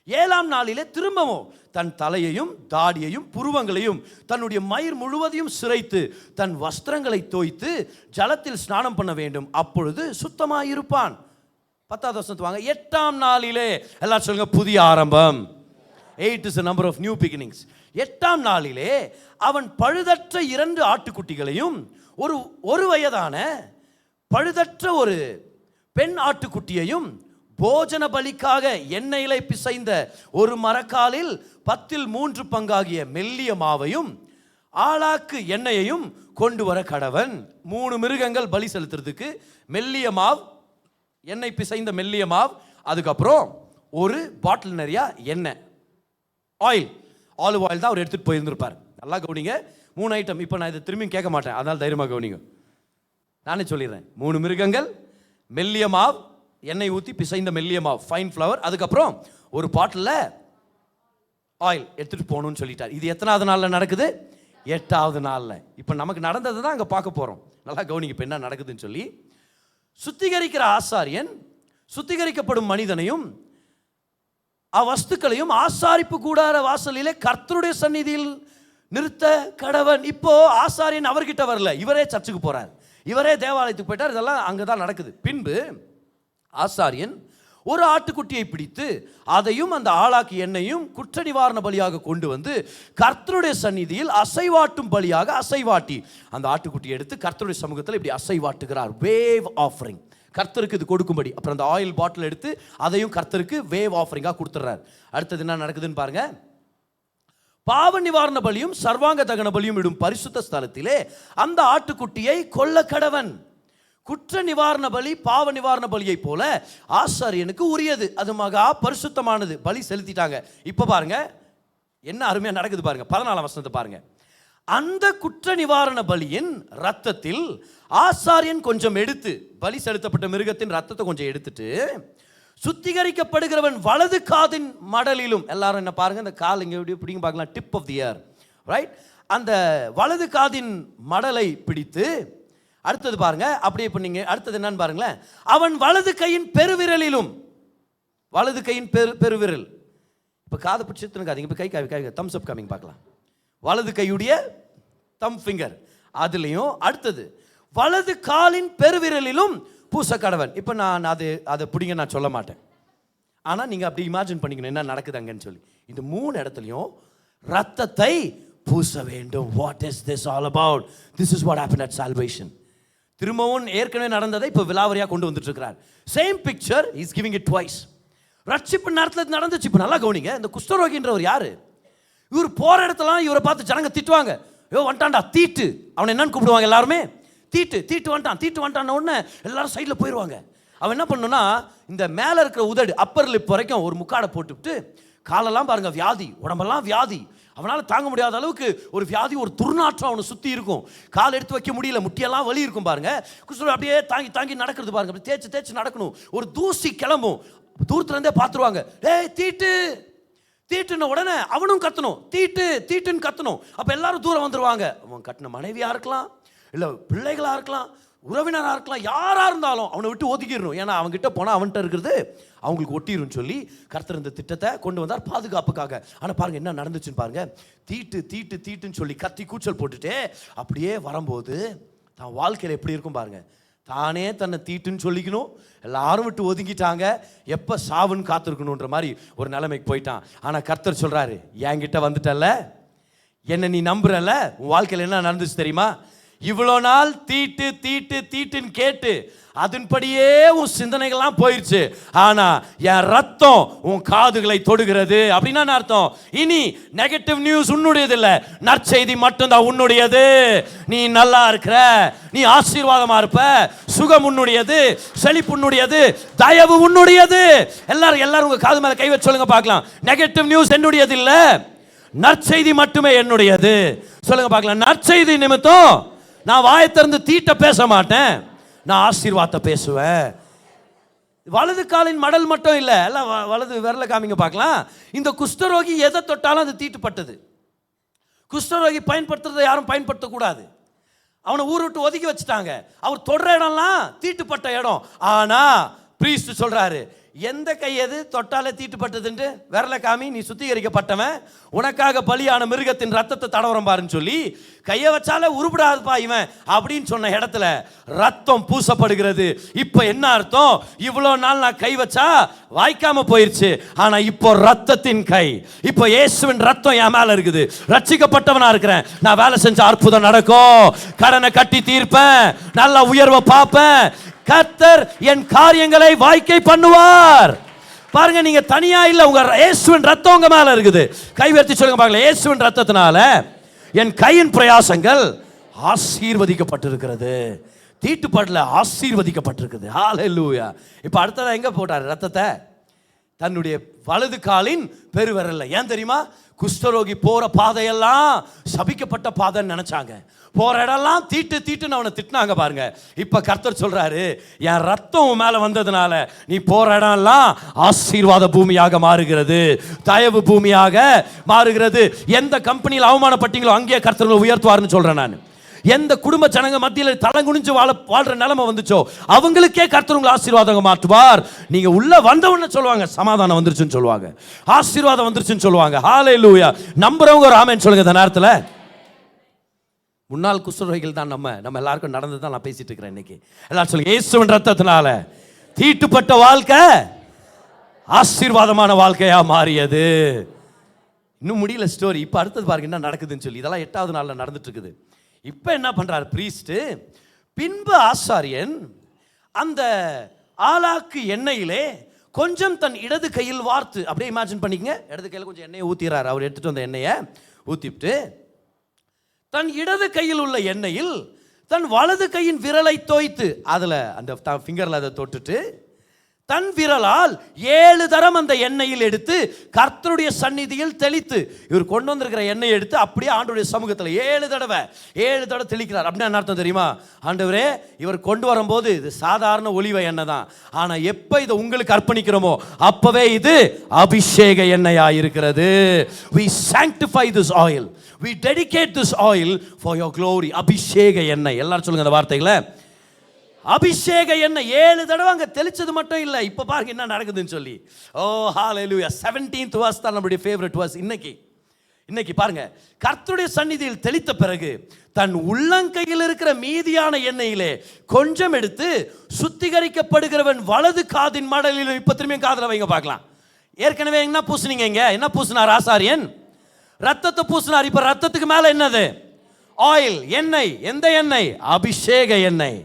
7ஆம் நாளிலே திரும்பவும் தன் தலையையும் தாடியையும் புருவங்களையும் தன்னுடைய மயிர் முழுவதையும் சிரைத்து தன் வஸ்திரங்களை தோய்த்து ஜலத்தில் ஸ்நானம் பண்ண வேண்டும், அப்பொழுது சுத்தமாயிருப்பான். 10வது வசனத்து வாங்க. 8ஆம் நாளிலே, எல்லாரும் சொல்லுங்க புதிய ஆரம்பம். 8 is a number of new beginnings. 8ஆம் நாளிலே அவன் பழுதற்ற 2 ஆட்டுக்குட்டிகளையும் ஒரு வயதான பழுதற்ற ஒரு பெண் ஆட்டுக்குட்டியையும் போஜன பலிக்காக எண்ணெயிலே பிசைந்த ஒரு மரக்காலில் 10 பங்காகிய மெல்லிய மாவையும் ஆளாக்கு எண்ணெயையும் கொண்டு வர கடவன். 3 மிருகங்கள் பலி செலுத்துறதுக்கு மெல்லிய மாவு, எண்ணெய் பிசைந்த மெல்லிய மாவு, அதுக்கப்புறம் ஒரு பாட்டில் நிறையா எண்ணெய், ஆயில், ஆலிவ் ஆயில் தான் அவர் எடுத்துகிட்டு போயிருந்திருப்பார். நல்லா கவனிங்க. 3 ஐட்டம். இப்போ நான் இதை திரும்பி கேட்க மாட்டேன், அதனால் தைரியமாக கவனிங்க. நானே சொல்லிடுறேன். 3 மிருகங்கள், மெல்லிய மாவு, எண்ணெய் ஊற்றி பிசைந்த மெல்லிய மாவு, ஃபைன் ஃப்ளவர், அதுக்கப்புறம் ஒரு பாட்டிலில் ஆயில் எடுத்துகிட்டு போகணும்னு சொல்லிட்டார். இது எத்தனாவது நாளில் நடக்குது? 8ஆவது நாளில். இப்போ நமக்கு நடந்தது தான் அங்கே பார்க்க போகிறோம். நல்லா கவனிங்க இப்போ என்ன நடக்குதுன்னு சொல்லி. சுத்திகரிக்கிற ஆசாரியன் சுத்திகரிக்கப்படும் மனிதனையும் அவ்வஸ்துக்களையும் ஆசாரிப்பு கூடார வாசலிலே கர்த்தருடைய சந்நிதியில் நிறுத்த கடவன். இப்போ ஆசாரியன் அவர்கிட்ட வரல, இவரே சர்ச்சுக்கு போறார், இவரே தேவாலயத்துக்கு போயிட்டார். இதெல்லாம் அங்கே தான் நடக்குது. பின்பு ஆசாரியன் ஒரு ஆட்டுக்குட்டியை பிடித்து அதையும் அந்த ஆளாக்கு எண்ணெயும் குற்ற நிவாரண பலியாக கொண்டு வந்து கர்த்தருடைய சந்நிதியில் அசைவாட்டும் பலியாக அசைவாட்டி அந்த ஆட்டுக்குட்டியை எடுத்து கர்த்தருடைய சமூகத்தில் இப்படி அசைவாட்டுகிறார். வேவ் ஆஃபரிங், கர்த்தருக்கு இது கொடுக்கும்படி. அப்புறம் அந்த ஆயில் பாட்டில் எடுத்து அதையும் கர்த்தருக்கு வேவ் ஆஃபரிங்காக கொடுத்துட்றார். அடுத்தது என்ன நடக்குதுன்னு பாருங்க. பாவ நிவாரண பலியும் சர்வாங்க தகன பலியும் இடும் பரிசுத்த ஸ்தலத்திலே அந்த ஆட்டுக்குட்டியை கொல்ல கடவன். குற்ற நிவாரண பலி பாவ நிவாரண பலியை போல ஆசாரியனுக்கு உரியது, அது மகா பரிசுத்தமானது. பலி செலுத்திட்டாங்க. இப்போ பாருங்க என்ன அருமையாக நடக்குது பாருங்க. 14ஆம் வசனத்தை பாருங்க. அந்த குற்ற நிவாரண பலியின் ரத்தத்தில் ஆசாரியன் கொஞ்சம் எடுத்து, பலி செலுத்தப்பட்ட மிருகத்தின் ரத்தத்தை கொஞ்சம் எடுத்துட்டு, சுத்திகரிக்கப்படுகிறவன் வலது காதின் மடலிலும், எல்லாரும் என்ன பாருங்க, இந்த கால் இங்கே பிடிங்க பார்க்கலாம், tip of the year, right, அந்த வலது காதின் மடலை பிடித்து, அடுத்தது பாருங்க, அப்படியே பண்ணீங்க. அடுத்தது என்னன்னு பாருங்களேன். அவன் வலது கையின் பெருவிரலிலும், வலது கையின் பெருவிரல், இப்போ காதை பிடிச்சிருக்காதீங்க, இப்போ கை தம்ஸ் அப் காமிங் பார்க்கலாம். வலது கையுடைய தம் ஃபிங்கர் அதுலேயும், அடுத்தது வலது காலின் பெருவிரலிலும் பூச கடவன். இப்போ நான் அதை பிடிங்க நான் சொல்ல மாட்டேன், ஆனால் நீங்கள் அப்படி இமேஜின் பண்ணிக்கணும் என்ன நடக்குது அங்கன்னு சொல்லி. இந்த 3 இடத்துலையும் ரத்தத்தை பூச வேண்டும். What is this all about? This is what happen at salvation. திரும்பவும் ஏற்கனவே நடந்ததை இப்போ விலாவரியாக கொண்டு வந்துட்டு இருக்கிறார். Same picture is giving it twice. ரட்சிப்பு நேரத்தில் நடந்துச்சு. இப்போ நல்லா கவனிங்க. இந்த குஷ்டரோகின்றவர் யாரு? இவர் போகிற இடத்துலாம் இவரை பார்த்து ஜனங்க திட்டுவாங்க. ஐயோ வந்துட்டான்டா தீட்டு. அவனை என்னன்னு கூப்பிடுவாங்க எல்லாருமே? தீட்டு வந்துட்டான் உடனே எல்லாரும் சைடில் போயிடுவாங்க. அவன் என்ன பண்ணணும்னா, இந்த மேலே இருக்கிற உதடு அப்பர் லிப் வரைக்கும் ஒரு முக்காடை போட்டுவிட்டு, காலெல்லாம் பாருங்க வியாதி, உடம்பெல்லாம் வியாதி, அவனால் தாங்க முடியாத அளவுக்கு ஒரு வியாதி, ஒரு துர்நாற்றம் அவனை சுற்றி இருக்கும். கால் எடுத்து வைக்க முடியல, முட்டியெல்லாம் வலி இருக்கும் பாருங்க. குஷ்டரோகி அப்படியே தாங்கி நடக்கிறது பாருங்க. அப்படி தேய்ச்சி நடக்கணும். ஒரு தூசி கிளம்பும், தூரத்துலேருந்தே பார்த்துருவாங்க. டேய் தீட்டுன்னு உடனே அவனும் கத்தணும், தீட்டுன்னு கத்தணும். அப்போ எல்லாரும் தூரம் வந்துடுவாங்க. அவன் கட்டின மனைவியாக இருக்கலாம், இல்லை பிள்ளைகளாக இருக்கலாம், உறவினராக இருக்கலாம், யாராக இருந்தாலும் அவனை விட்டு ஒதுக்கிடணும். ஏன்னா அவங்ககிட்ட போனால் அவன்கிட்ட இருக்கிறது அவங்களுக்கு ஒட்டிடும் சொல்லி கர்த்தர் இந்த திட்டத்தை கொண்டு வந்தார் பாதுகாப்புக்காக. ஆனால் பாருங்கள் என்ன நடந்துச்சுன்னு பாருங்கள். தீட்டுன்னு சொல்லி கத்தி கூச்சல் போட்டுட்டு அப்படியே வரும்போது தான் வாழ்க்கையில் எப்படி இருக்கும் பாருங்கள். தானே தன்னை தீட்டுன்னு சொல்லிக்கணும், எல்லாரும் விட்டு ஒதுங்கிட்டாங்க, எப்போ சாவுன்னு காத்திருக்கணுன்ற மாதிரி ஒரு நிலைமைக்கு போயிட்டான். ஆனால் கர்த்தர் சொல்கிறாரு, என்கிட்ட வந்துட்டல்ல, என்னை நீ நம்புறல, உன் வாழ்க்கையில் என்ன நடந்துச்சு தெரியுமா? இவ்வளோ நாள் தீட்டுன்னு கேட்டு அதன்படியே உன் சிந்தனைகள்லாம் போயிடுச்சு. ஆனா என் ரத்தம் உன் காதுகளை தொடுகிறது. அப்படின்னா அர்த்தம், இனி நெகட்டிவ் நியூஸ் உன்னுடையது இல்லை, நற்செய்தி மட்டும்தான் உன்னுடையது. நீ நல்லா இருக்கிற, நீ ஆசீர்வாதமா இருப்ப, சுகம் உன்னுடையது, செழிப்பு உன்னுடையது, தயவு உன்னுடையது. எல்லாரும் உங்க காது மேல கை வச்சு சொல்லுங்க பார்க்கலாம். நெகட்டிவ் நியூஸ் என்னுடையது இல்லை, நற்செய்தி மட்டுமே என்னுடையது. சொல்லுங்க பார்க்கலாம். நற்செய்தி நிமித்தம் நான் வாயை திறந்து தீட்ட பேச மாட்டேன், நான் ஆசீர்வாதத்தை பேசுவேன். வலது காலின் மடல் மட்டும் இல்லை, எல்லாம் வலது விரல காமிங்க பார்க்கலாம். இந்த குஷ்டரோகி எதை தொட்டாலும் அது தீட்டுப்பட்டது. குஷ்டரோகி பயன்படுத்துறதை யாரும் பயன்படுத்தக்கூடாது. அவனை ஊர் விட்டு ஒதுக்கி வச்சுட்டாங்க. அவர் தொடுற இடம்லாம் தீட்டுப்பட்ட இடம். ஆனா பிரீஸ்ட் சொல்றாரு, எந்த கை எது தொட்டாலே தீட்டுப்பட்டதுன்ட்டு விரல காமி, நீ சுத்திகரிக்கப்பட்டவன், உனக்காக பலியான மிருகத்தின் ரத்தத்தை தடவரம் பாருன்னு சொல்லி கையை வச்சாலே உருப்படாதுப்பா இவன் அப்படின்னு சொன்ன இடத்துல ரத்தம் பூசப்படுகிறது. இப்போ என்ன அர்த்தம்? இவ்வளோ நாள் நான் கை வச்சா வாய்க்காம போயிருச்சு, ஆனா இப்போ ரத்தத்தின் கை, இப்போ இயேசுவின் ரத்தம் என் மேல இருக்குது, ரட்சிக்கப்பட்டவனா இருக்கிறேன், நான் வேலை செஞ்ச அற்புதம் நடக்கும், கடனை கட்டி தீர்ப்பேன், நல்ல உயர்வை பார்ப்பேன், கர்த்தர் என் காரியங்களை வாய்க்கை பண்ணுவார். பாருங்க, நீங்க தனியா இல்ல, உங்க இயேசுவின் ரத்தம் உங்க மேல இருக்குது. கை உயர்த்தி சொல்லுங்க பார்க்கலாம், இயேசுவின் ரத்தத்தினால என் கையின் பிரயாசங்கள் ஆசீர்வதிக்கப்பட்டிருக்கிறது. தீட்டுப்படல, ஆசீர்வதிக்கப்பட்டிருக்குது. ஹல்லேலூயா. இப்போ அடுத்ததா எங்க போட்டார் ரத்தத்தை? தன்னுடைய வலது காலின் பெருவிரல்ல. ஏன் தெரியுமா? குஷ்டரோகி போற பாதையெல்லாம் சபிக்கப்பட்ட பாதைன்னு நினைச்சாங்க. போற இடம்லாம் தீட்டு தீட்டுன்னு அவனை திட்டினாங்க பாருங்க. இப்ப கர்த்தர் சொல்றாரு, என் ரத்தம் மேல வந்ததுனால நீ போற இடம்லாம் ஆசீர்வாத பூமியாக மாறுகிறது, தயவு பூமியாக மாறுகிறது. எந்த கம்பெனியில் அவமானப்பட்டீங்களோ அங்கேயே கர்த்தர் உயர்த்துவார்னு சொல்றேன் நான். எந்த குடும்ப ஜனங்க மத்தியில் தலங்குனிஞ்சு வாழ்ற நிலைமை வந்துச்சோ அவங்களுக்கே கர்த்தர் உங்களை ஆசீர்வாதம் மாற்றுவார். நீங்க உள்ள வந்தவொன்னு சொல்லுவாங்க, சமாதானம் வந்துருச்சுன்னு சொல்லுவாங்க, ஆசீர்வாதம் வந்துருச்சுன்னு சொல்லுவாங்க. ஹல்லேலூயா. நம்புறவங்க ஒரு ஆமென் சொல்லுங்க. இந்த நேரத்தில் முன்னாள் குஷ்டரோகிகள் தான் நம்ம எல்லாருக்கும் நடந்து தான் நான் பேசிட்டு இருக்கிறேன் இன்னைக்கு. எல்லாரும் சொல்லுங்க, இயேசுவின் ரத்தத்தினால தீட்டுப்பட்ட வாழ்க்கை ஆசீர்வாதமான வாழ்க்கையா மாறியது. இன்னும் முடியல ஸ்டோரி. இப்போ அடுத்தது பாருங்க என்ன நடக்குதுன்னு சொல்லி. இதெல்லாம் 8வது நாளில் நடந்துட்டு இருக்குது. இப்போ என்ன பண்றார் பிரீஸ்ட்? பின்பு ஆசாரியன் அந்த ஆலாக்கு எண்ணெயிலே கொஞ்சம் தன் இடது கையில் வார்த்து, அப்படியே இமேஜின் பண்ணிக்கங்க, இடது கையில் கொஞ்சம் எண்ணெயை ஊத்திறாரு. அவர் எடுத்துட்டு வந்த எண்ணெயை ஊத்திட்டு தன் இடது கையில் உள்ள எண்ணெயில் தன் வலது கையின் விரலை தோய்த்து, அதுல அந்த ஃபிங்கர்ல அதை தொட்டுட்டு தன் விரலால் 7 தரம் அந்த எண்ணெயில் எடுத்து கர்த்தருடைய சந்நிதியில் தெளித்து, இவர் கொண்டு வந்திருக்கிற எண்ணெயை எடுத்து அப்படியே ஆண்டவருடைய சமூகத்தில் 7 தடவை தெளிக்கிறார். அப்படின்னா என்ன அர்த்தம் தெரியுமா? ஆண்டவரே, இவர் கொண்டு வரும்போது இது சாதாரண ஒலிவ எண்ணெய் தான், ஆனா எப்ப இதை உங்களுக்கு அர்ப்பணிக்கிறோமோ அப்பவே இது அபிஷேக எண்ணெயா இருக்கிறது. we sanctify this oil, we dedicate this oil for your glory. அபிஷேக எண்ணெய். எல்லாரும் சொல்லுங்க அந்த வார்த்தைகளை. அபிஷேக எண்ணெய் 7 தடவை அங்க தெளிச்சது மட்டும் இல்ல. இப்ப பாருங்க என்ன நடக்குதுன்னு சொல்லி. ஓ ஹல்லேலூயா. 17th verse தான் நம்மளுடைய ஃபேவரட் verse இன்னைக்கு பாருங்க. கர்த்தருடைய சந்நிதியில் தெளித்த பிறகு தன் உள்ளங்கையில் இருக்கிற மீதியான எண்ணெயிலே கொஞ்சம் எடுத்து சுத்திகரிக்கப்படுகிறவன் வலது காதின் மடலிலும். இப்ப திரும்பியும் காதுல வைங்க பார்க்கலாம். ஏற்கனவே என்ன பூசுனீங்க? இங்க என்ன பூசினார் ஆசாரியன்? ரத்தத்தை பூசினார். இப்ப ரத்தத்துக்கு மேல என்னது? ஆயில், எண்ணெய். எந்த எண்ணெய்? அபிஷேக எண்ணெய்.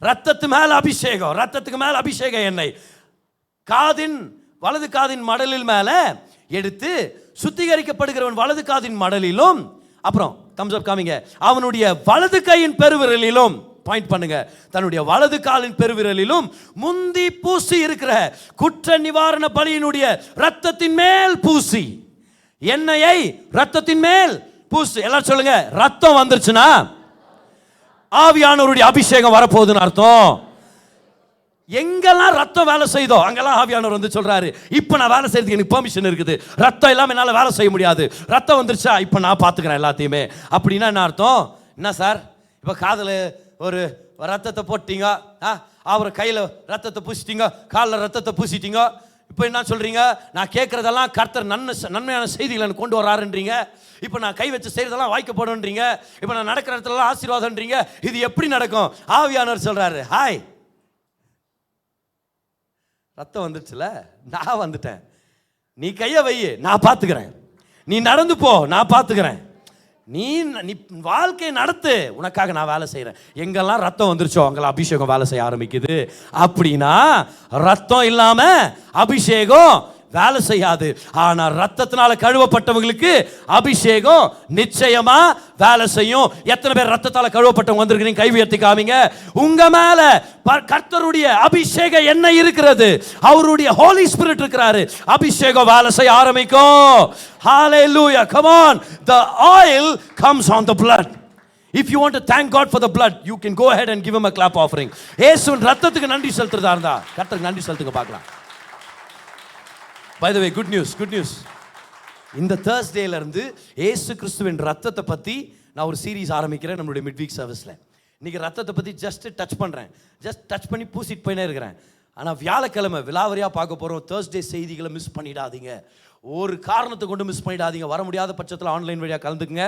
ரத்தத்து மேல அபிஷேகம், ரத்தத்துக்கு மேல அபிஷேக எண்ணெய். வலது காதின் மடலில் மேல எடுத்து சுத்திகரிக்கப்படுகிறவன் வலது காதின் மடலிலும், அப்புறம் தம்ஸ் அப் காமிங்க, அவனுடைய வலது கையின் பெருவிரலிலும், பாயிண்ட் பண்ணுங்க, தன்னுடைய வலது காலின் பெருவிரலிலும் முந்தி பூசி இருக்கிற குற்ற நிவாரண பலியினுடைய ரத்தத்தின் மேல் பூசி, எண்ணெயை ரத்தத்தின் மேல் பூசி. எல்லாரும் சொல்லுங்க, ரத்தம் வந்துருச்சுன்னா ஆவியானவருடைய அபிஷேகம் வரப்போகுதுன்னு அர்த்தம். எங்கெல்லாம் ரத்தம் வேலை செய்தோ அங்கெல்லாம் ஆவியானவர் வந்து சொல்றாரு, இப்ப நான் வேலை செய்யறதுக்கு எனக்கு பெர்மிஷன் இருக்குது, ரத்தம் இல்லாம என்னால வேலை செய்ய முடியாது, ரத்தம் வந்துருச்சா இப்ப நான் பாத்துக்கிறேன் எல்லாத்தையுமே. அப்படின்னா என்ன அர்த்தம்? என்ன சார், இப்ப காதுல ஒரு ரத்தத்தை போட்டீங்க, அவர் கையில ரத்தத்தை பூசிட்டீங்க, காலில் ரத்தத்தை பூசிட்டீங்க, இப்போ என்ன சொல்றீங்க? நான் கேட்கறதெல்லாம் கர்த்தர் நன்மையான செய்திகளை கொண்டு வராருன்றீங்க. இப்போ நான் கை வச்சு செய்யறதெல்லாம் வாய்க்கப்படுன்றீங்க. இப்போ நான் நடக்கிற இடத்துல ஆசீர்வாதம்ன்றீங்க. இது எப்படி நடக்கும்? ஆவியானவர் சொல்றாரு, ஹாய், ரத்தம் வந்துச்சுல, நான் வந்துட்டேன், நீ கைய வை, நான் பார்த்துக்கிறேன், நீ நடந்து போ, நான் பார்த்துக்கிறேன், நீ வாழ்க்கையை நடத்து, உனக்காக நான் வேலை செய்கிறேன். எங்கெல்லாம் ரத்தம் வந்துருச்சோ அங்கெல்லாம் அபிஷேகம் வேலை செய்ய ஆரம்பிக்குது. அப்படின்னா ரத்தம் இல்லாம அபிஷேகம் வேலை செய்யாது. ஆனா ரத்தத்தினால கழுவப்பட்டவங்களுக்கு அபிஷேகம் நிச்சயமா வேலை செய்யும். எத்தனை பேர் ரத்தத்தால கழுவப்பட்டவங்க வந்திருக்கீங்க? கை உயர்த்தி காமிங்க. உங்க மேல கர்த்தருடைய அபிஷேகம் என்ன இருக்கிறது? அவருடைய ஹோலி ஸ்பிரிட் இருக்கிறாரு. அபிஷேகம் வேலை செய்ய ஆரம்பிக்கும். ஹalleluya, come on, the oil comes on the blood. If you want to thank God for the blood, you can go ahead and give him a clap offering. இயேசுவின் ரத்தத்துக்கு நன்றி செலுத்துறதா இருந்தா கர்த்தருக்கு நன்றி செலுத்துங்க பார்க்கலாம். By the way, good news. இந்த Thursdayல இருந்து இயேசு கிறிஸ்துவின் ரத்தத்தை பத்தி நான் ஒரு சீரிஸ் ஆரம்பிக்கிறேன் நம்மளுடைய மிட் வீக் சர்வீஸ்ல. இன்னைக்கு ரத்தத்தை பத்தி ஜஸ்ட் டச் பண்றேன். ஜஸ்ட் டச் பண்ணி பூசிட்டு போயினே இருக்கிறேன். ஆனா வியாழக்கிழமை விலாவரியா பார்க்க போறோம். Thursday செய்திகளை மிஸ் பண்ணிடாதீங்க. ஒரு காரணத்தை கொண்டு மிஸ் பண்ணிடாதீங்க. வர முடியாத பட்சத்தில் ஆன்லைன் வழியா கலந்துக்குங்க.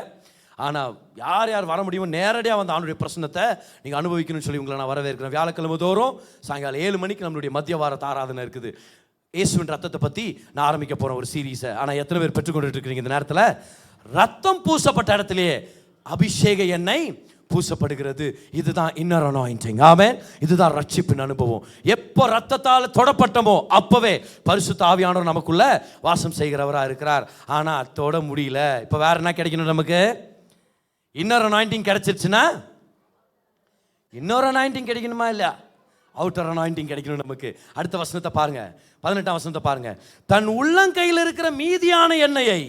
ஆனால் யார் யார் வர முடியுமோ நேரடியாக வந்து ஆண்டுடைய பிரசன்னத்தை நீங்கள் அனுபவிக்கணும்னு சொல்லி உங்களை நான் வரவேற்கிறேன். வியாழக்கிழமை தோறும் சாயங்காலம் 7 மணிக்கு நம்மளுடைய மத்திய வார ஆராதனை இருக்குது. இயேசுவின் ரத்தத்தை பற்றி நான் ஆரம்பிக்க போகிறேன் ஒரு சீரீஸை. ஆனால் எத்தனை பேர் பெற்றுக்கொண்டு இருக்கிறீங்க இந்த நேரத்தில்? ரத்தம் பூசப்பட்ட இடத்துலையே அபிஷேக எண்ணெய் பூசப்படுகிறது. இதுதான் இன்னர் அனாயிண்டிங். ஆமென். இதுதான் ரட்சிப்பின் அனுபவம். எப்போ ரத்தத்தால் தொடப்பட்டமோ அப்பவே பரிசுத்த ஆவியானவர் நமக்குள்ள வாசம் செய்கிறவராக இருக்கிறார். ஆனால் தொட முடியல. இப்போ வேற என்ன கிடைக்கணும் நமக்கு? இன்னொரு அனாயிண்டிங் கிடைச்சிருச்சுன்னா இன்னொரு அனாயிண்டிங் கிடைக்கணுமா இல்லையா? அவுட்டர் அனாயிண்டிங் கிடைக்கணும் நமக்கு. அடுத்த வசனத்தை பாருங்க, 18ஆம் வசனத்தை பாருங்க. தன் உள்ளங்கையில் இருக்கிற மீதியான எண்ணெயை,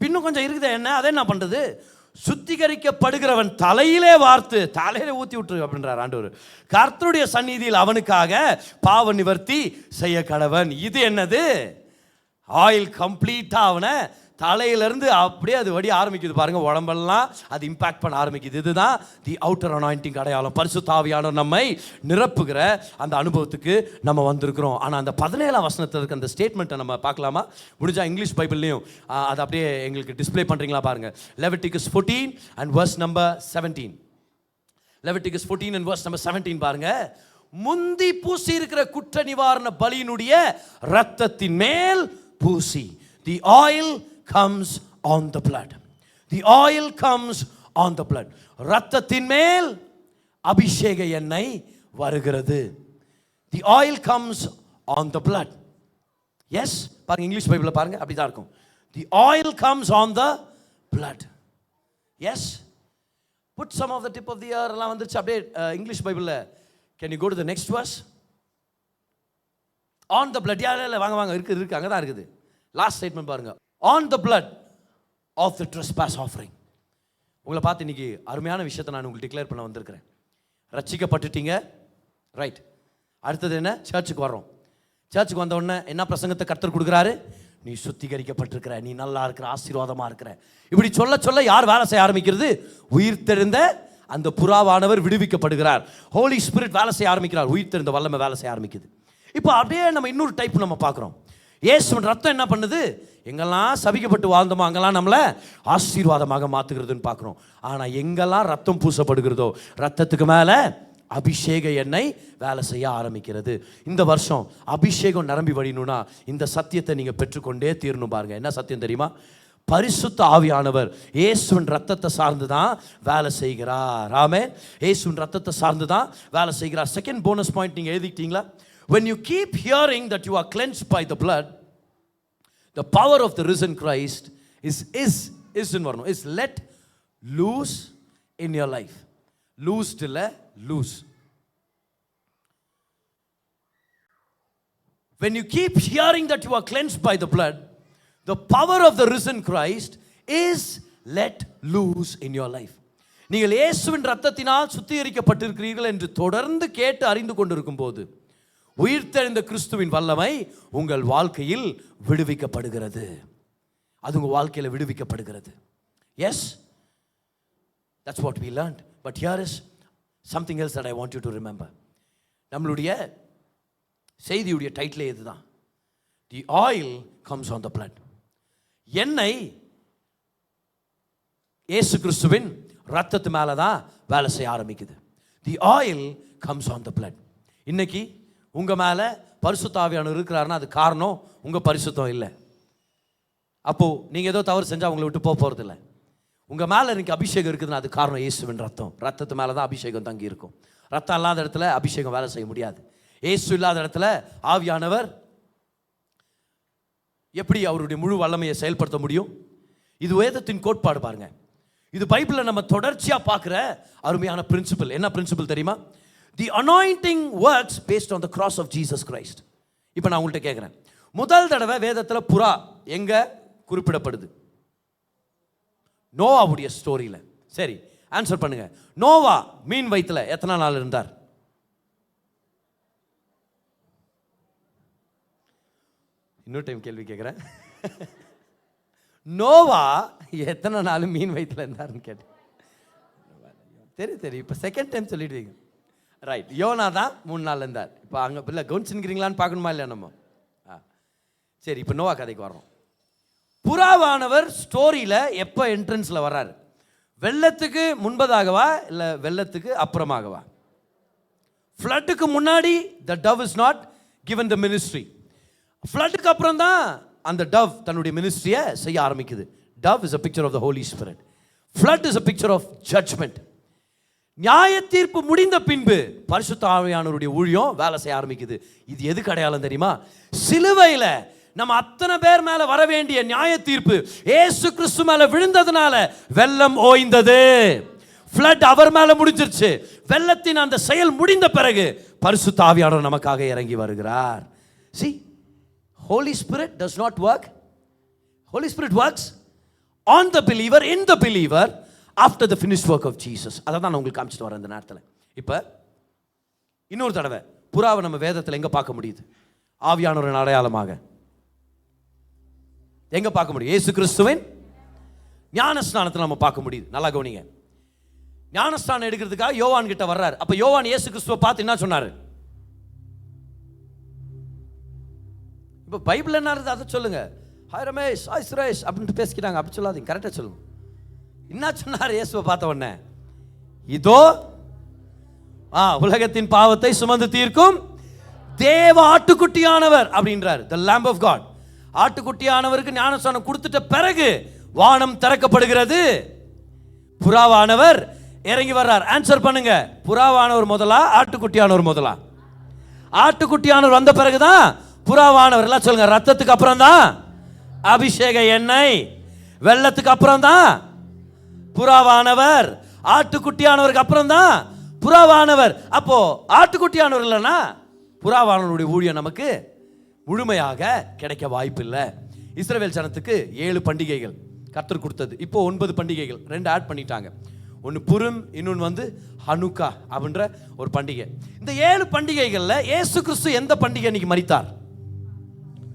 இன்னும் கொஞ்சம் இருக்குது எண்ணெய், அதை என்ன பண்றது? சுத்திகரிக்கப்படுகிறவன் தலையிலே வார்த்து தலையில ஊத்தி விட்டுரு அப்படின்றார் ஆண்டவர். கர்த்தருடைய சந்நிதியில் அவனுக்காக பாவ நிவர்த்தி செய்ய கடவன். இது என்னது? ஆயில் கம்ப்ளீட்டா அவனை தலையிலிருந்து அப்படியே அது வடி ஆரம்பிக்குது பாருங்க. உடம்பெல்லாம் அது இம்பாக்ட் பண்ண ஆரம்பிக்குது. இதுதான் தி அவுட்டர் அனாயிண்டிங் அடையாளம். பரிசுத்த ஆவியானவர் நம்மை நிரப்புகிற அந்த அனுபவத்துக்கு நம்ம வந்திருக்கிறோம். ஆனால் அந்த 17ஆம் வசனத்தில் இருக்க அந்த ஸ்டேட்மெண்ட்டை நம்ம பார்க்கலாமா? முடிஞ்சா இங்கிலீஷ் பைபிள்லையும் அதை அப்படியே எங்களுக்கு டிஸ்பிளே பண்ணுறீங்களா பாருங்க. Leviticus 14 and verse number 17. Leviticus 14 and verse number 17 பாருங்க. முந்தி பூசி இருக்கிற குற்ற நிவாரண பலியினுடைய இரத்தத்தின் மேல் பூசி. The oil comes on the blood. The oil comes on the blood. இரத்தத்தின் மேல் அபிஷேக எண்ணெய் வருகிறது. The oil comes on the blood. Yes, பாருங்க இங்கிலீஷ் பைபிள்ல பாருங்க அப்படிதான் இருக்கும். The oil comes on the blood. Yes. Put some of the tip of the ear எல்லாம் வந்துருச்சு அப்படியே இங்கிலீஷ் பைபிள்ல. Can you go to the next verse? On the blood. வாங்க இருக்கு அங்க தான் இருக்குது. லாஸ்ட் ஸ்டேட்மெண்ட் பாருங்க. On the blood of the trespass offering. உங்களை பார்த்து இன்னைக்கு அருமையான விஷயத்தை நான் உங்களுக்கு டிக்ளேர் பண்ண வந்திருக்கிறேன். ரட்சிக்கப்பட்டுட்டீங்க, ரைட். அடுத்தது என்ன? சர்ச்சுக்கு வர்றோம். சர்ச்சுக்கு வந்த உடனே என்ன பிரசங்கத்தை கர்த்தர் கொடுக்குறாரு? நீ சுத்திகரிக்கப்பட்டிருக்கிற, நீ நல்லா இருக்கிற, ஆசீர்வாதமா இருக்கிற. இப்படி சொல்ல யார் வேலை செய்ய ஆரம்பிக்கிறது? உயிர்த்தெழுந்த அந்த புறாவானவர் விடுவிக்கப்படுகிறார். ஹோலி ஸ்பிரிட் வேலை செய்ய ஆரம்பிக்கிறார். உயிர்த்தெழுந்த வல்லமை வேலை செய்ய ஆரம்பிக்குது. இப்போ அப்படியே நம்ம இன்னொரு டைப் நம்ம பார்க்குறோம். இயேசுவின் ரத்தம் என்ன பண்ணுது? எங்கெல்லாம் சபிக்கப்பட்டு வாழ்ந்தோமோ அங்கெல்லாம் நம்மளை ஆசீர்வாதமாக மாற்றுகிறதுன்னு பார்க்குறோம். ஆனால் எங்கெல்லாம் ரத்தம் பூசப்படுகிறதோ ரத்தத்துக்கு மேலே அபிஷேக எண்ணெய் வேலை செய்ய ஆரம்பிக்கிறது. இந்த வருஷம் அபிஷேகம் நிரம்பி வழியணும்னா இந்த சத்தியத்தை நீங்கள் பெற்றுக்கொண்டே தீரணும். பாருங்க, என்ன சத்தியம் தெரியுமா? பரிசுத்த ஆவியானவர் இயேசுவின் ரத்தத்தை சார்ந்து தான் வேலை செய்கிறார். ஆமென். இயேசுவின் ரத்தத்தை சார்ந்து தான் வேலை செய்கிறார். செகண்ட் போனஸ் பாயிண்ட் நீங்கள் எழுதிக்கிட்டீங்களா? When you keep hearing that you are cleansed by the blood, the power of the risen Christ is let loose in your life. Loose till loose. When you keep hearing that you are cleansed by the blood, the power of the risen Christ is let loose in your life. நீங்கள் இயேசுவின் ரத்தத்தினால் சுத்திகரிக்கப்பட்டிருக்கிறீர்கள் என்று தொடர்ந்து கேட்டு அறிந்து கொண்டிருக்கும் போது உயிர்த்தெழுந்த கிறிஸ்துவின் வல்லமை உங்கள் வாழ்க்கையில் விடுவிக்கப்படுகிறது. அது உங்கள் வாழ்க்கையில் விடுவிக்கப்படுகிறது. Yes, that's what we learned. But here is something else that I want you to remember. நம்மளுடைய செய்தியுடைய டைட்டிலே இதுதான். The oil comes on the blood. எண்ணெய் இயேசு கிறிஸ்துவின் ரத்தத்து மேலே தான் வேலை செய்ய ஆரம்பிக்குது. The oil comes on the blood. இன்னைக்கு உங்கள் மேலே பரிசுத்த ஆவியானவர் இருக்கிறாருன்னா அது காரணம் உங்கள் பரிசுத்தம் இல்லை. அப்போது நீங்கள் ஏதோ தவறு செஞ்சால் உங்களை விட்டு போக போகிறதில்ல. உங்கள் மேலே இன்னைக்கு அபிஷேகம் இருக்குதுன்னா அது காரணம் இயேசுவின் ரத்தம். ரத்தத்து மேலே தான் அபிஷேகம் தங்கி இருக்கும். ரத்தம் இல்லாத இடத்துல அபிஷேகம் வேலை செய்ய முடியாது. இயேசு இல்லாத இடத்துல ஆவியானவர் எப்படி அவருடைய முழு வல்லமையை செயல்படுத்த முடியும்? இது வேதத்தின் கோட்பாடு பாருங்க. இது பைபிளில் நம்ம தொடர்ச்சியாக பார்க்குற அருமையான பிரின்சிபல். என்ன பிரின்சிபல் தெரியுமா? The anointing works based on the cross of Jesus Christ. இப்போ நான் உங்கள்கிட்ட கேட்குறேன், முதல் தடவை வேதத்தில் புறா எங்கே குறிப்பிடப்படுது? நோவாவுடைய ஸ்டோரியில். சரி, ஆன்சர் பண்ணுங்க. நோவா மீன் வயிற்றில் எத்தனை நாள் இருந்தார்? இன்னொரு டைம் கேள்வி கேட்குறேன். நோவா எத்தனை நாள் மீன் வயிற்றில் இருந்தார்னு கேட்டேன். தெரியும். இப்போ செகண்ட் டைம் சொல்லிடுவீங்க. ரைட், யோனா தான் 3 நாள் இருந்தார். இப்போ அங்கே இல்லை கவுன்சிங்கிறீங்களான்னு பார்க்கணுமா இல்லையா நம்ம? சரி, இப்போ நோவா கதைக்கு வர்றோம். புறாவானவர் ஸ்டோரியில் எப்போ என்ட்ரன்ஸில் வர்றாரு? வெள்ளத்துக்கு முன்பதாகவா இல்லை வெள்ளத்துக்கு அப்புறமாகவா? ஃப்ளட்டுக்கு முன்னாடி the dove is not given the ministry. ஃப்ளட்டுக்கு அப்புறம் தான் அந்த டவ் தன்னுடைய மினிஸ்ட்ரியை செய்ய ஆரம்பிக்குது. Dove is a picture of the Holy Spirit. Flood is a picture of judgment. நியாய தீர்ப்பு முடிந்த பின்பு பரிசுத்த ஆவியானவருடைய ஊழியம் வேலை செய்ய ஆரம்பிக்குது. இது எதுக்கு அடையாளம் தெரியுமா? சிலுவையில் நம்ம அத்தனை பேர் மேல வர வேண்டிய நியாய தீர்ப்பு இயேசு கிறிஸ்து மேல விழுந்ததுனால வெள்ளம் ஓய்ந்தது. ஃப்ளட் அவர் மேல முடிஞ்சிருச்சு. வெள்ளத்தின் அந்த செயல் முடிந்த பிறகு பரிசுத்த ஆவியானவர் நமக்காக இறங்கி வருகிறார். See, Holy Spirit does not work. Holy Spirit works on the believer, in the believer, after the finished work of Jesus. அதை தான் நான் உங்களுக்கு காமிச்சிட்டு வரேன் இந்த நேரத்தில். இப்போ இன்னொரு தடவை புறாவை நம்ம வேதத்தில் எங்கே பார்க்க முடியுது? ஆவியானவரின் அடையாளமாக எங்கே பார்க்க முடியும்? இயேசு கிறிஸ்துவின் ஞானஸ்நானத்தில் நம்ம பார்க்க முடியுது. நல்லா கவனிங்க. ஞானஸ்நானம் எடுக்கிறதுக்காக யோவான் கிட்ட வர்றாரு. அப்போ யோவான் இயேசு கிறிஸ்துவை பார்த்து என்ன சொன்னார்? இப்போ பைபிள் என்ன இருக்குது அதை சொல்லுங்க. ஹாய் ரமேஷ், ஹாய் சுரேஷ் அப்படின்ட்டு பேசிக்கிறாங்க. அப்படி சொல்லாதீங்க, கரெக்டாக சொல்லுங்க. என்ன சொன்னார் இயேசுவை பார்த்த உடனே? இதோ உலகத்தின் பாவத்தை சுமந்து தீர்க்கும் தேவ ஆட்டுக்குட்டியானவர் அப்படின்றார். த lamb of God. ஆட்டுக்குட்டியானவருக்கு ஞானஸ்நானம் கொடுத்துட்ட பிறகு வானம் திறக்கப்படுகிறது. புறாவானவர் இறங்கி வர்றார். ஆன்சர் பண்ணுங்க. புறாவானவர் முதலா ஆட்டுக்குட்டியானவர் முதலா? ஆட்டுக்குட்டியானவர் வந்த பிறகுதான் புறாவானவர். எல்லாம் சொல்லுங்க. ரத்தத்துக்கு அப்புறம் தான் அபிஷேக எண்ணெய், வெள்ளத்துக்கு அப்புறம் தான் புறாவானவர், ஆட்டுக்குட்டியானவருக்கு அப்புறம் தான் புறாவானவர். அப்போ ஆட்டுக்குட்டியானவர் இல்லைன்னா புறாவானவருடைய ஊழியம் நமக்கு முழுமையாக கிடைக்க வாய்ப்பில்லை. இஸ்ரவேல் ஜனத்துக்கு 7 பண்டிகைகள் கர்த்தர் கொடுத்தது. இப்போ 9 பண்டிகைகள் 2 ஆட் பண்ணிட்டாங்க. ஒன்று புரும், இன்னொன்று ஹனுக்கா அப்படின்ற ஒரு பண்டிகை. இந்த 7 பண்டிகைகளில் இயேசு கிறிஸ்து எந்த பண்டிகை இன்னைக்கு மரித்தார்?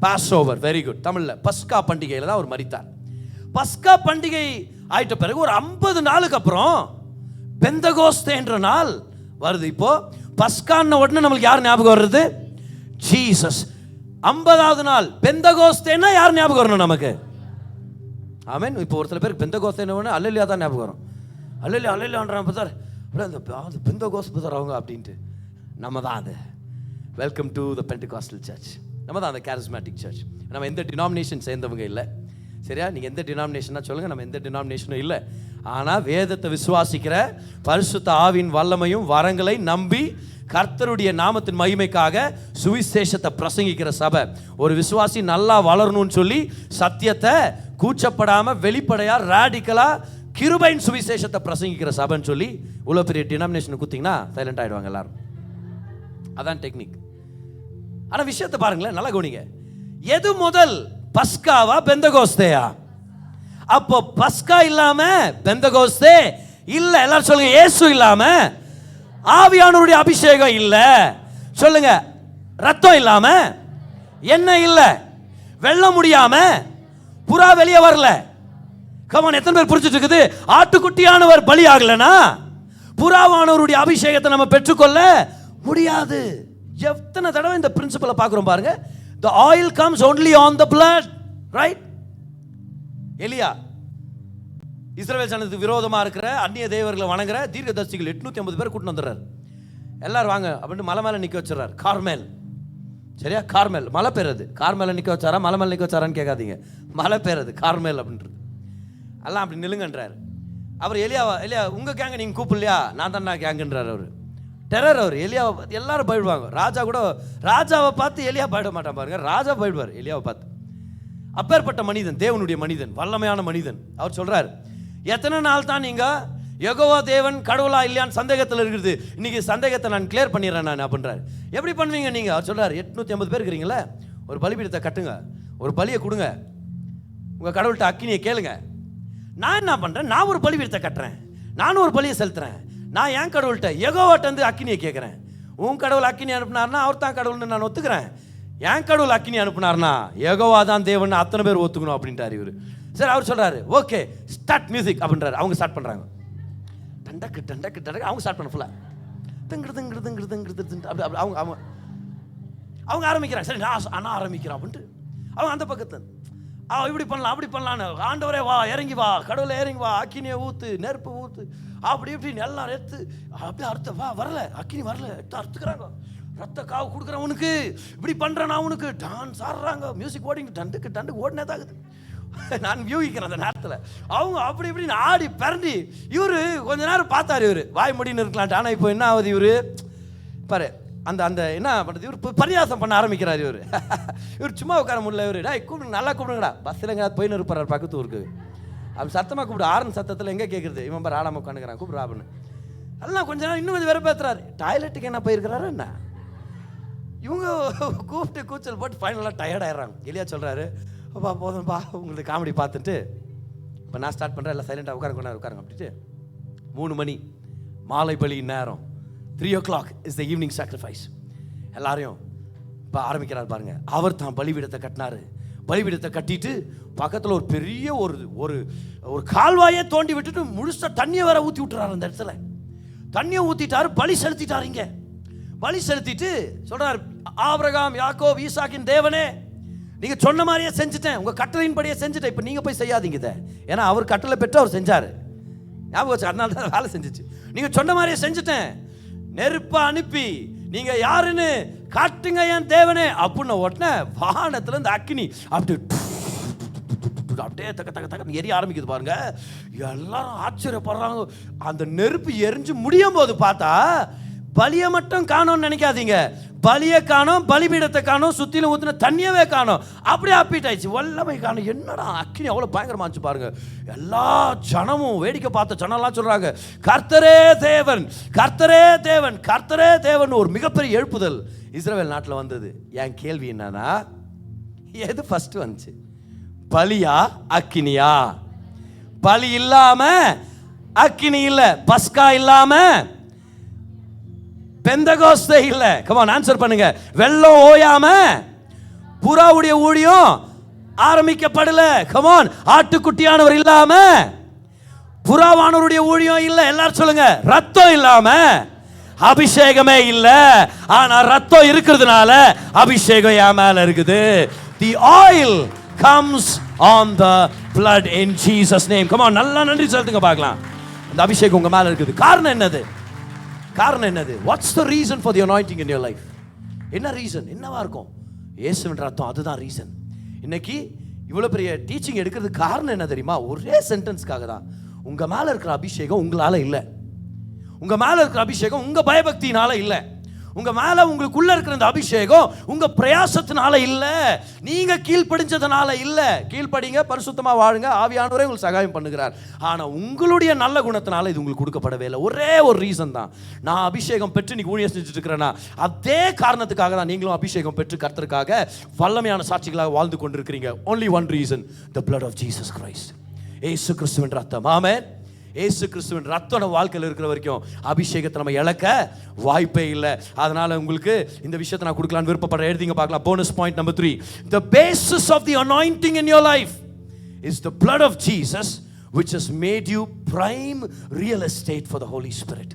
Passover. Very good. தமிழில் பஸ்கா பண்டிகையில் தான் அவர் மரித்தார். பஸ்கா பண்டிகை ஆயிட்ட பிறகு ஒரு 50 நாளுக்கு அப்புறம் பெந்தகோஸ்தே என்ற நாள் வருது. இப்போ பஸ்கான உடனே நம்மளுக்கு யார் ஞாபகம் வருது? ஜீசஸ். 50வது நாள் பெந்தகோஸ்தேன்னா யார் ஞாபகம் வரணும் நமக்கு? ஆமென். இப்போ ஒரு சில பேருக்கு பெந்தகோஸ்தேன்னு அல்லேலூயா தான் ஞாபகம் வரும். அல்லேலூயான்றான் பதார், அந்த பெந்தகோஸ்த் பதார் அவங்க அப்படின்ட்டு. நம்ம தான் அது. Welcome to the Pentecostal church. நம்ம தான் அந்த கேரிஸ்மேட்டிக் சர்ச். நம்ம எந்த டினாமினேஷன் சேர்ந்தவங்க இல்லை. சரியா? நீங்கள் எந்த டினாமினேஷனாக சொல்லுங்கள், நம்ம எந்த டினாமினேஷனும் இல்லை. ஆனால் வேதத்தை விசுவாசிக்கிற, பரிசுத்த ஆவியின் வல்லமையும் வரங்களை நம்பி கர்த்தருடைய நாமத்தின் மகிமைக்காக சுவிசேஷத்தை பிரசங்கிக்கிற சபை. ஒரு விசுவாசி நல்லா வளரணும்னு சொல்லி சத்தியத்தை கூச்சப்படாமல் வெளிப்படையாக ரேடிக்கலாக கிருபையின் சுவிசேஷத்தை பிரசங்கிக்கிற சபைன்னு சொல்லி இவ்வளோ பெரிய டினாமினேஷனை கொடுத்தீங்கன்னா சைலண்ட் ஆகிடுவாங்க எல்லாரும். அதான் டெக்னிக். ஆனால் விஷயத்தை பாருங்களேன், நல்லா கவனிங்க. எது முதல், பஸ்காவா பெந்தகோஸ்தேயா? அப்போ பஸ்கா இல்லாம பெந்தகோஸ்தே இல்ல. எல்லாரும் சொல்லுங்க. இயேசு இல்லாம ஆவியானவருடைய அபிஷேகம் இல்ல. சொல்லுங்க. ரத்தம் இல்லாம எண்ணெய் இல்ல. வெல்ல முடியாம புறா வெளியே வரல. கமான், எத்தனை பேர் புரிஞ்சுட்டு இருக்குது? ஆட்டுக்குட்டியானவர் பலி ஆகலனா புறாவானவருடைய அபிஷேகத்தை நம்ம பெற்றுக்கொள்ள முடியாது. எத்தனை தடவை இந்த பிரின்சிபலை பார்க்குறோம் பாருங்க. The oil comes only on the blood, right? எலியா இஸ்ரவேல் ஜனத்துக்கு விரோதமாக இருக்கிற அந்நிய தேவர்களை வணங்குற தீர்க்கதரிசிகள் 850 பேர் கூட்டிட்டு வந்துடுறாரு. எல்லாரும் வாங்க அப்படின்னு மலை மேலே நிற்க வச்சுறாரு. கார்மேல். சரியா? கார்மேல் மலை பெறுறது. கார்மேல நிற்க வச்சாரா மலை மேலே நிற்க வச்சாரான்னு கேட்காதீங்க. மலை பெறுறது கார்மேல் அப்படின்றது. எல்லாம் அப்படி நில்லுங்கன்றார். அவர் எலியா உங்கள் கேங்க நீங்கள் கூப்பிடலையா? நான் தான் கேங்குன்றார். அவர் டெரர். அவர் எலியாவை எல்லாரும் பயப்படுவாங்க. ராஜா கூட ராஜாவை பார்த்து எலியா பயப்பட மாட்டான் பாருங்க. ராஜா பயப்படுவார் எலியாவை பார்த்து. அப்பேற்பட்ட மனிதன், தேவனுடைய மனிதன், வல்லமையான மனிதன். அவர் சொல்றார், எத்தனை நாள் தான் நீங்க யெகோவா தேவன் கடவுளா இல்லையான்னு சந்தேகத்தில் இருக்குது, இன்னைக்கு சந்தேகத்தை நான் கிளியர் பண்ணிடுறேன் நான் அப்படின்றார். எப்படி பண்ணுவீங்க நீங்க? அவர் சொல்றாரு, 850 பேர் இருக்கிறீங்களே, ஒரு பலிபீடத்தை கட்டுங்க, ஒரு பலியை கொடுங்க, உங்க கடவுள்கிட்ட அக்கினியை கேளுங்க. நான் என்ன பண்றேன்? நான் ஒரு பலிபீடத்தை கட்டுறேன், நானும் ஒரு பலியை செலுத்துறேன். நான் என் கடவுள்கிட்ட யெகோவாட்ட வந்து அக்கினியை கேட்குறேன். உன் கடவுள் அக்கினி அனுப்புனார்னா அவர் தான் கடவுள்னு நான் ஒத்துக்கிறேன். என் கடவுள் அக்கினி அனுப்புனார்னா யெகோவா தான் தேவன் அத்தனை பேர் ஒத்துக்கணும் அப்படின்ட்டார் இவர். சரி, அவர் சொல்றாரு, ஓகே ஸ்டார்ட் மியூசிக் அப்படின்றாரு. அவங்க ஸ்டார்ட் பண்றாங்க, டண்டக்கு டண்டக்கு டண்டக்கு, அவங்க ஸ்டார்ட் பண்ண ஃபுல்லா அப்படி அவங்க அவங்க அவங்க ஆரம்பிக்கிறாங்க. சரி, நான் ஆரம்பிக்கிறேன் அப்படின்ட்டு அவங்க அந்த பக்கத்து இப்படி பண்ணலாம் அப்படி பண்ணலான்னு, ஆண்டவரே வா, இறங்கி வா, கடவுளை இறங்கி வா, அக்கினியை ஊத்து, நெருப்பு ஊத்து, அப்படி இப்படின்னு எல்லாம் எடுத்து அப்படியே அறுத்த வா, வரல அக்கினி வரல, எடுத்து அறுத்துக்கிறாங்க. ரத்த காவு கொடுக்குறேன் உனக்கு, இப்படி பண்ணுறேன் நான் உனக்கு, டான்ஸ் ஆடுறாங்க, மியூசிக் ஓடிங்க, டண்டுக்கு ஓடினே தாகுது. நான் வியூகிக்கிறேன் அந்த நேரத்தில். அவங்க அப்படி இப்படின்னு ஆடி பரண்டி, இவரு கொஞ்ச நேரம் பார்த்தாரு, இவரு வாய் முடின்னு இருக்கலான்ட்டு. ஆனால் இப்போ என்ன ஆகுது, இவரு பாரு அந்த அந்த என்ன பண்ணுறது, இவர் பரியாசம் பண்ண ஆரம்பிக்கிறார். இவர் சும்மா உட்கார முடியல. இவர் டேய் கூப்பிடுங்க, நல்லா கூப்பிடுங்கடா, பஸ்ஸில் எங்கேயாவது போயின்னு இருப்பார் பக்கத்து ஊருக்கு, அப்படி சத்தமாக கூப்பிடு, ஆரன் சத்தத்தில் எங்கே கேட்குறது, இவன் பாரு ஆடாமல் உட்காந்துக்கிறான், கூப்பிடுறா அப்படின்னு. அதெல்லாம் கொஞ்ச நேரம் இன்னும் கொஞ்சம் வேறு பேசுறாரு, டாய்லெட்டுக்கு என்ன போயிருக்கிறாரு என்ன. இவங்க கூப்பிட்டு கூச்சல் போட்டு ஃபைனலாக டயர்ட் ஆயிடுறாங்க. எலியா சொல்கிறாரு, அப்பா போதும்பா உங்களுக்கு காமெடி பார்த்துட்டு இப்போ நான் ஸ்டார்ட் பண்ணுறேன், எல்லாம் சைலண்டாக உட்காருங்க அப்படின்ட்டு 3 மணி மாலை பலி நேரம், 3 o'clock is the evening sacrifice. எல்லாரையும் இப்போ ஆரம்பிக்கிறார் பாருங்க. அவர் தான் பலிபீடத்தை கட்டினாரு. பலிபீடத்தை கட்டிட்டு பக்கத்தில் ஒரு பெரிய ஒரு ஒரு கால்வாயே தோண்டி விட்டுட்டு முழுசா தண்ணியை வேற ஊற்றி விட்டுறாரு. அந்த இடத்துல தண்ணியை ஊற்றிட்டாரு, பலி செலுத்திட்டாரு. இங்கே பலி செலுத்திட்டு சொல்றாரு, ஆபிரகாம் யாக்கோப் ஈசாக்கின் தேவனே, நீங்க சொன்ன மாதிரியே செஞ்சுட்டேன், உங்க கட்டளையின்படியே செஞ்சுட்டேன், இப்போ நீங்க போய் செய்யாதீங்க இதை. ஏன்னா அவர் கட்டளை பெற்று அவர் செஞ்சாரு, ஞாபகம் வச்சு, அதனால தான் வேலை செஞ்சிச்சு. நீங்க சொன்ன மாதிரியே செஞ்சுட்டேன், நெருப்பை அனுப்பி நீங்க யாருன்னு காட்டுங்க என் தேவனே அப்படின்னு உடனே வானத்துல இருந்து அக்கினி அப்படியே தக்க தக்க தக்க எரிய ஆரம்பிக்குது பாருங்க. எல்லாரும் ஆச்சரியப்படுறாங்க. அந்த நெருப்பு எரிஞ்சு முடியும் போது பார்த்தா பலியை மட்டும் காணோம்னு நினைக்காதீங்க, பலியை காணோம், பலிபீடத்தை காணோம், சுத்திலும் ஊத்தின தண்ணியவே காணோம், அப்படியே அப்பீட் ஆயிடுச்சு, வல்லமை காணும். என்னடா அக்கினி அவ்வளோ பயங்கரமா இருந்துச்சு பாருங்க. எல்லா ஜனமும் வேடிக்கை பார்த்த ஜனம்லாம் சொல்றாங்க, கர்த்தரே தேவன், கர்த்தரே தேவன், கர்த்தரே தேவன். ஒரு மிகப்பெரிய எழுப்புதல் இஸ்ரவேல் நாட்டில் வந்தது. என் கேள்வி என்னன்னா, எது ஃபர்ஸ்ட் வந்துச்சு, பலியா அக்கினியா? பலி இல்லாம அக்கினி இல்ல, பஸ்கா இல்லாம பெந்தகோஸ்தே இல்ல. கம் ஆன், ஆன்சர் பண்ணுங்க. வெள்ளம் ஓயாம புறாவுடைய ஊழியம் ஆரம்பிக்கப்படல. கம் ஆன், ஆட்டுக்குட்டியானவர் இல்லாம புறாவானவருடைய ஊழியம் இல்ல. எல்லாரும் சொல்லுங்க, ரத்தம் இல்லாம அபிஷேகமே இல்ல. ஆனா ரத்தம் இருக்கிறதுனால அபிஷேகம் என் மேல இருக்குது. The oil comes on the blood in Jesus name. Come on, நல்லா நன்றி சொல்லுங்க பார்க்கலாம். அந்த அபிஷேகம் உங்க மேல இருக்குது. காரணம் என்னது? காரணம் என்னது? What's the reason for the anointing in your life? என்ன ரீசன்? என்னவா இருக்கும்? இயேசுவின் ரத்தம், அதுதான் ரீசன். இன்னைக்கு இவ்வளவு பெரிய டீச்சிங் எடுக்கிறதுக்கு காரணம் என்ன தெரியுமா? ஒரே சென்டென்ஸ்க்காக தான். உங்க மேல இருக்கிற அபிஷேகம் உங்களால இல்ல, உங்க மேல இருக்கிற அபிஷேகம் உங்க பயபக்தியினால இல்ல, உங்க மேல உங்களுக்குள்ள இருக்கிற இந்த அபிஷேகம் உங்க பிரயாசத்தினால இல்ல, நீங்க கீழ்ப்படிஞ்சதுனால இல்ல. கீழ்ப்படிங்க, பரிசுத்தமா வாழுங்க, ஆவியானவரே உங்களுக்கு சகாயம் பண்ணுகிறார். ஆனா உங்களுடைய நல்ல குணத்தினால இது உங்களுக்கு கொடுக்கப்படவே இல்லை. ஒரே ஒரு ரீசன் தான். நான் அபிஷேகம் பெற்று நீங்க ஊழியம் செஞ்சுட்டு இருக்கிறேன்னா அதே காரணத்துக்காக தான் நீங்களும் அபிஷேகம் பெற்று கர்த்தருக்காக வல்லமையான சாட்சிகளாக வாழ்ந்து கொண்டிருக்கிறீங்க. only one reason, the blood of Jesus Christ. இயேசு கிறிஸ்துவின் ரத்தம். ஆமென். இயேசு கிறிஸ்துவின் ரத்தோட வாழ்க்கையில் இருக்கிற வரைக்கும் அபிஷேகத்தை நம்ம இழக்க வாய்ப்பே இல்லை. அதனால உங்களுக்கு இந்த விஷயத்தை நான் கொடுக்கலான்னு விருப்பப்படுறேன். எழுதிங்க பார்க்கலாம். Bonus point number 3. The basis of the anointing in your life is the blood of Jesus, which has made you prime real estate for the Holy Spirit.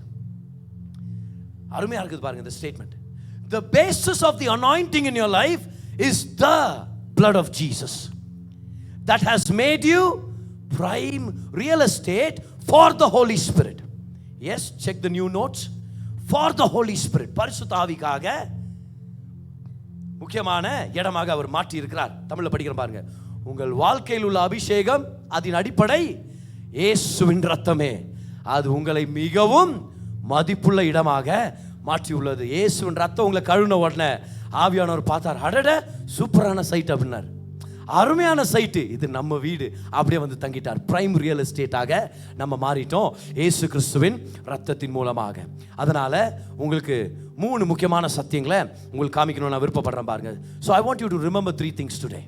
அருமையா இருக்குது பாருங்க இந்த statement. The basis of the anointing in your life is the blood of Jesus that has made you prime real estate for the Holy Spirit. Yes, check the new notes. For the Holy Spirit, பரிசுத்த ஆவிக்காக முக்கியமான இடமாக அவர் மாற்றி இருக்கிறார். தமிழ்ல படிக்கிறேன் பாருங்க. உங்கள் வாழ்க்கையில் உள்ள அபிஷேகம், அதன் அடிப்படை இயேசுவின் ரத்தமே. அது உங்களை மிகவும் மதிப்புள்ள இடமாக மாற்றி உள்ளது. இயேசுவின் ரத்தம் உங்களை கழுவின உடனே ஆவியானவர் பார்த்தார், அடட சூப்பரான சைட் அப்படின்னார். அருமையான சைட்டு, இது நம்ம வீடு, அப்படியே வந்து தங்கிட்டார். பிரைம் ரியல் எஸ்டேட்டாக நம்ம மாறிட்டோம் இயேசு கிறிஸ்துவின் ரத்தத்தின் மூலமாக. அதனால் உங்களுக்கு 3 முக்கியமான சத்தியங்களை உங்களுக்கு காமிக்கணும்னு நான் விருப்பப்படுறேன் பாருங்க. So I want you to remember 3 things today.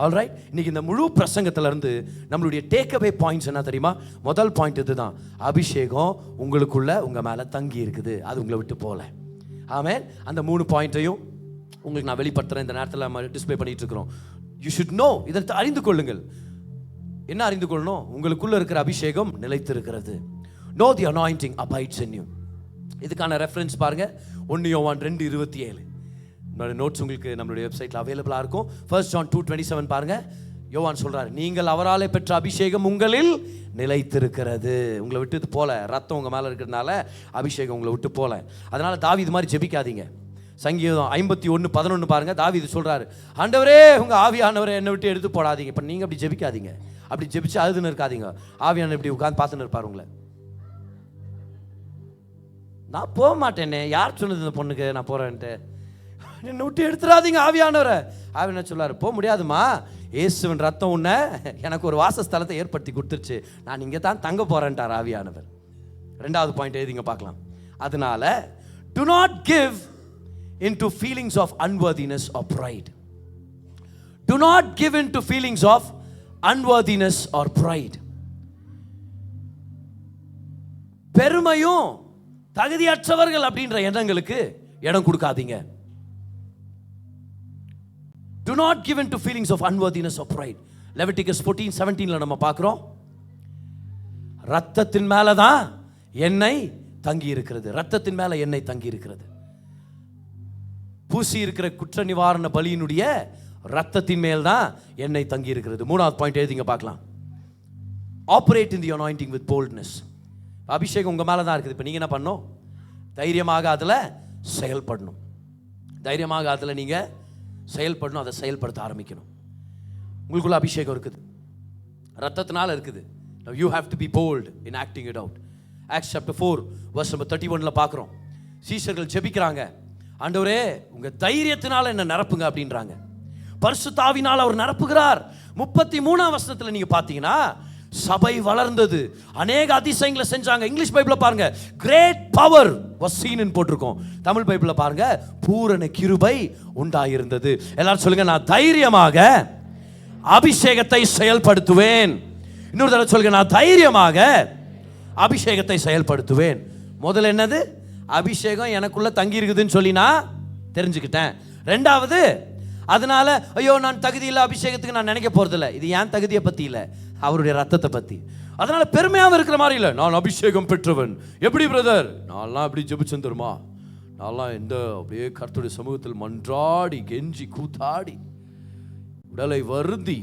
Alright, இன்னைக்கு இந்த முழு பிரசங்கத்திலிருந்து நம்மளுடைய டேக்அவே பாயிண்ட்ஸ் என்ன தெரியுமா? முதல் பாயிண்ட் இதுதான், அபிஷேகம் உங்களுக்குள்ள உங்கள் மேலே தங்கி இருக்குது, அது உங்களை விட்டு போகல. ஆமென். அந்த 3 பாயிண்ட்டையும் உங்களுக்கு நான் வெளிப்படுத்துகிறேன். இந்த நேரத்தில் நம்ம டிஸ்பிளே பண்ணிட்டு இருக்கிறோம். யூ ஷுட் நோ, இதை அறிந்து கொள்ளுங்கள். என்ன அறிந்து கொள்ளணும்? உங்களுக்குள்ள இருக்கிற அபிஷேகம் நிலைத்திருக்கிறது. No the anointing abides in you. இதுக்கான ரெஃபரன்ஸ் பாருங்க, 1 யோவான் 2:27. நம்மளுடைய நோட்ஸ் உங்களுக்கு நம்மளுடைய வெப்சைட்டில் அவைலபிளாக இருக்கும். 1 John 2:27 பாருங்க. யோவான் சொல்றாரு, நீங்கள் அவராலே பெற்ற அபிஷேகம் உங்களில் நிலைத்திருக்கிறது. உங்களை விட்டு போல, ரத்தம் உங்கள் மேலே இருக்கிறதுனால அபிஷேகம் உங்களை விட்டு போல. அதனால தாவீது மாதிரி ஜெபிக்காதீங்க. சங்கீதம் 51:11 பாருங்க. தாவீது சொல்றாரு, ஆண்டவரே உங்க ஆவியானவரை என்னை விட்டு எடுத்து போடாதீங்க. இப்போ நீங்க அப்படி ஜெபிக்காதீங்க, அப்படி ஜெபிச்சு அழுதுன்னு இருக்காதீங்க. ஆவியானவர் இப்படி உட்காந்து பார்த்துன்னு இருப்பார் உங்களை. நான் போக மாட்டேனே, யார் சொன்னது இந்த பொண்ணுக்கு நான் போறேன்ட்டு? என்னை விட்டு எடுத்துடாதீங்க ஆவியானவரை. ஆவியானவர் சொல்லாரு, போக முடியாதுமா, இயேசுவின் ரத்தம் உன்னை எனக்கு ஒரு வாசஸ்தலத்தை ஏற்படுத்தி கொடுத்துருச்சு, நான் இங்கே தான் தங்க போறேன்ட்டார் ஆவியானவர். 2வது பாயிண்ட் எழுதிங்க பார்க்கலாம். அதனால do not give into feelings of unworthiness or pride. Do not give into feelings of unworthiness or pride. பெருமையும் தகுதியற்றவர்கள் அப்படின்ற எண்ணங்களுக்கு இடம் கொடுக்காதீங்க. Do not give into feelings of unworthiness or pride. Leviticus 14:17 நம்ம பார்க்கிறோம், ரத்தத்தின் மேல தான் எண்ணெய் தங்கி இருக்கிறது. ரத்தத்தின் மேல எண்ணெய் தங்கி இருக்கிறது. பூசி இருக்கிற குற்ற நிவாரண பலியினுடைய ரத்தத்தின் மேல் தான் எண்ணெய் தங்கி இருக்கிறது. 3வது பாயிண்ட் எழுதிங்க பார்க்கலாம். Operate in the anointing with boldness. அபிஷேகம் உங்க மேல தான் இருக்குது. இப்போ நீங்க என்ன பண்ணணும்? தைரியமாக அதில் செயல்படணும். தைரியமாக அதில் நீங்க செயல்படணும், அதை செயல்படுத்த ஆரம்பிக்கணும். உங்களுக்குள்ள அபிஷேகம் இருக்குது, ரத்தத்தினால இருக்குது. Now you have to be bold in acting it out. Acts chapter 4:31 பார்க்கிறோம். சீஷர்கள் ஜெபிக்கிறாங்க, ஆண்டவரே உங்க தைரியத்தினால என்ன நிரப்புங்க அப்படின்றாங்க. பரிசுத்த ஆவியினால் அவர் நிரப்புகிறார். 33ஆம் வசனத்தில் நீங்க பார்த்தீங்கன்னா சபை வளர்ந்தது, அநேக அதிசயங்களை செஞ்சாங்க. இங்கிலீஷ் பைபிளில் பாருங்க, great power was seen in போட்டிருக்கோம். தமிழ் பைபிளில் பாருங்க, பூரண கிருபை உண்டாயிருந்தது. எல்லாரும் சொல்லுங்க, நான் தைரியமாக அபிஷேகத்தை செயல்படுத்துவேன். இன்னொரு தடவை சொல்லுங்க, நான் தைரியமாக அபிஷேகத்தை செயல்படுத்துவேன். முதல்ல என்னது? அபிஷேகம் எனக்குள்ள தங்கி இருக்குதுன்னு சொல்லி நான் தெரிஞ்சுக்கிட்டேன். 2வது, அதனால ஐயோ நான் தகுதி இல்லை அபிஷேகத்துக்கு நான் நினைக்க போறதில்ல. இது ஏன் தகுதியை பத்தி இல்லை, அவருடைய ரத்தத்தை பத்தி. அதனால பெருமையாக இருக்கிற மாதிரி இல்லை, நான் அபிஷேகம் பெற்றவன். எப்படி பிரதர்? நான்லாம் அப்படி ஜெபிச்சேன் தெரியுமா, நான்லாம் இந்த அப்படியே கர்த்தருடைய சமூகத்தில் மன்றாடி கெஞ்சி கூத்தாடி உடலை வருந்தி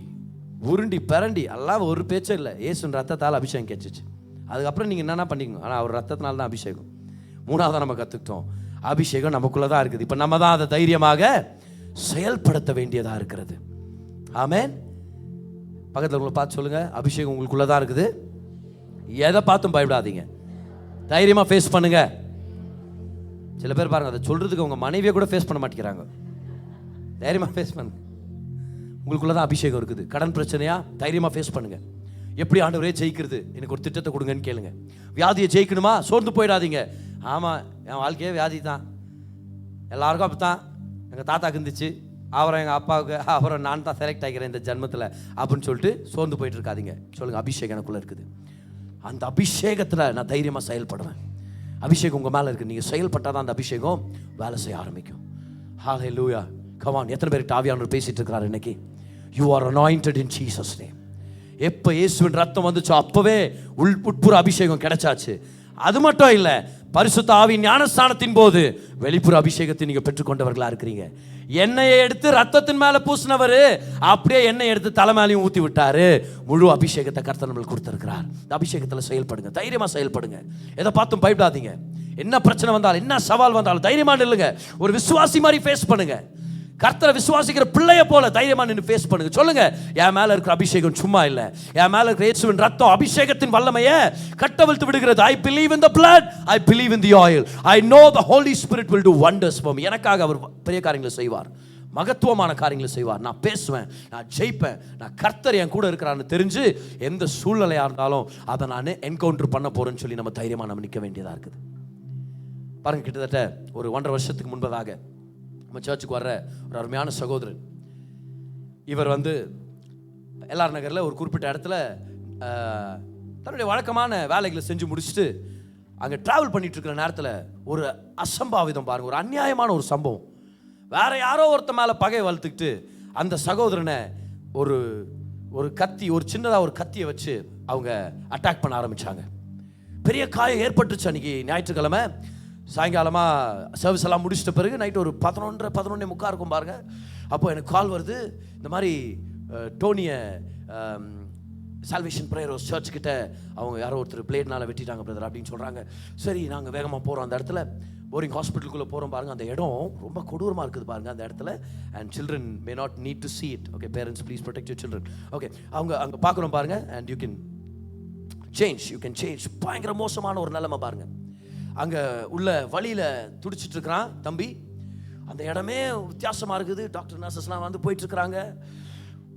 உருண்டி பரண்டி எல்லாம் ஒரு பேச்சும் இல்லை. இயேசுவின் ரத்தத்தால் அபிஷேகம் கிடைச்சிச்சு. அதுக்கப்புறம் நீங்கள் என்னென்ன பண்ணிக்கணும், ஆனால் அவர் ரத்தத்தினால தான் அபிஷேகம். 3வது நம்ம கற்றுக்கிட்டோம், அபிஷேகம் நமக்குள்ளே தான் இருக்குது. இப்போ நம்ம தான் அதை தைரியமாக செயல்படுத்த வேண்டியதாக இருக்கிறது. ஆமென். பக்கத்தில் உங்களை பார்த்து சொல்லுங்க, அபிஷேகம் உங்களுக்குள்ளே தான் இருக்குது. எதை பார்த்தும் பயப்படாதீங்க, தைரியமாக ஃபேஸ் பண்ணுங்க. சில பேர் பாருங்க, அதை சொல்றதுக்கு உங்கள் மனைவியை கூட ஃபேஸ் பண்ண மாட்டேங்கிறாங்க. தைரியமாக ஃபேஸ் பண்ணுங்க, உங்களுக்குள்ளே தான் அபிஷேகம் இருக்குது. கடன் பிரச்சனையா, தைரியமாக ஃபேஸ் பண்ணுங்க. எப்படி ஆண்டவரே ஜெயிக்கிறது, எனக்கு ஒரு திட்டத்தை கொடுங்கன்னு கேளுங்க. வியாதியை ஜெயிக்கணுமா, சோர்ந்து போயிடாதீங்க. ஆமாம், என் வாழ்க்கையே வியாதி தான், எல்லாருக்கும் அப்படி தான். எங்கள் தாத்தாக்கு இருந்துச்சு, அப்புறம் எங்கள் அப்பாவுக்கு, அப்புறம் நான் தான் செலக்ட் ஆகிறேன் இந்த ஜென்மத்தில் அப்படின்னு சொல்லிட்டு சோர்ந்து போயிட்டு இருக்காதீங்க. சொல்லுங்கள், அபிஷேகம் எனக்குள்ளே இருக்குது. அந்த அபிஷேகத்தில் நான் தைரியமாக செயல்படுவேன். அபிஷேகம் உங்கள் மேலே இருக்குது. நீங்கள் செயல்பட்டால் தான் அந்த அபிஷேகம் வேலை செய்ய ஆரம்பிக்கும். ஹல்லேலூயா. Come on. எத்தனை பேருக்கு ஆவியானவர் பேசிட்டு இருக்கிறார் இன்னைக்கு? You are anointed in Jesus name. எப்போ இயேசுவின் ரத்தம் வந்துச்சோ அப்பவே உட்புற அபிஷேகம் கிடைச்சாச்சு. அது மட்டும் இல்லை, பரிசுத்த ஆவி ஞானஸ்தானத்தின் போது வெளிப்புற அபிஷேகத்தை நீங்க பெற்றுக்கொண்டவர்களா இருக்கிறீங்க. எண்ணெயை எடுத்து ரத்தத்தின் மேல பூசினவர் அப்படியே எண்ணெய் எடுத்து தலை மேலையும் ஊத்தி விட்டாரு. முழு அபிஷேகத்தை கர்த்தர் நம்மளுக்கு கொடுத்திருக்கிறார். இந்த அபிஷேகத்தில் செயல்படுங்க, தைரியமா செயல்படுங்க. எதை பார்த்தும் பயப்படாதீங்க. என்ன பிரச்சனை வந்தாலும், என்ன சவால் வந்தாலும் தைரியமா நில்லுங்க. ஒரு விசுவாசி மாதிரி ஃபேஸ் பண்ணுங்க. கர்த்தரை விசுவாசிக்கிற பிள்ளைய போல தைரியமா நின்று ஃபேஸ் பண்ணுங்க. சொல்லுங்க, என் மேல இருக்கிற அபிஷேகம் சும்மா இல்ல, என் மேல இருக்கிற இயேசுவின் ரத்தம் அபிஷேகத்தின் வல்லமையை கட்டவிழ்த்து விடுகிறது. I believe in the blood, I believe in the oil, I know the Holy Spirit will do wonders for me. எனக்காக அவர் பெரிய காரியங்களை செய்வார். மகத்துவமான காரியங்களை செய்வார். நான் பேசுவேன், நான் ஜெயிப்பேன், நான் கர்த்தர் என் கூட இருக்கிறான்னு தெரிஞ்சு எந்த சூழ்நிலையாக இருந்தாலும் அதை நான் என்கவுண்டர் பண்ண போகிறேன்னு சொல்லி நம்ம தைரியமாக நம்ம நிற்க வேண்டியதாக இருக்குது. பாருங்கள், கிட்டத்தட்ட ஒரு 1.5 வருஷத்துக்கு முன்பதாக நம்ம சர்ச்சுக்கு வர்ற ஒரு அருமையான சகோதரன். இவர் எல்ஆர் நகரில் ஒரு குறிப்பிட்ட இடத்துல தன்னுடைய வழக்கமான வேலைகளை செஞ்சு முடிச்சுட்டு அங்கே ட்ராவல் பண்ணிட்டு இருக்கிற நேரத்தில் ஒரு அசம்பாவிதம் பாருங்கள், ஒரு அநியாயமான ஒரு சம்பவம். வேற யாரோ ஒருத்த மேலே பகை வளர்த்துக்கிட்டு அந்த சகோதரனை ஒரு கத்தி, ஒரு சின்னதாக ஒரு கத்தியை வச்சு அவங்க அட்டாக் பண்ண ஆரம்பித்தாங்க. பெரிய காயம் ஏற்பட்டுச்சு. அன்றைக்கி ஞாயிற்றுக்கிழமை சாயங்காலமாக சர்வீஸ் எல்லாம் முடிச்சிட்ட பிறகு நைட்டு ஒரு 11:30 இருக்கும் பாருங்கள். அப்போ எனக்கு கால் வருது, இந்த மாதிரி டோனியை சால்வேஷன் பிரேயர் சர்ச் கிட்ட அவங்க யாரோ ஒருத்தர் பிளேட்னால வெட்டிட்டாங்க பிரதர் அப்படின்னு சொல்கிறாங்க. சரி, நாங்கள் வேகமாக போகிறோம். அந்த இடத்துல போரிங் ஹாஸ்பிட்டலுக்குள்ளே போகிறோம் பாருங்கள். அந்த இடம் ரொம்ப கொடூரமாக இருக்குது பாருங்கள் அந்த இடத்துல. And children may not need to see it. Okay, parents please protect your children. Okay, அங்கே பார்க்குறோம் பாருங்கள். And you can change. பயங்கர மோசமான ஒரு நிலைமை பாருங்கள். அங்கே உள்ள வழியில் துடிச்சிட்டு இருக்கிறான் தம்பி. அந்த இடமே வித்தியாசமாக இருக்குது. டாக்டர் நர்சஸ்லாம் போயிட்டுருக்குறாங்க.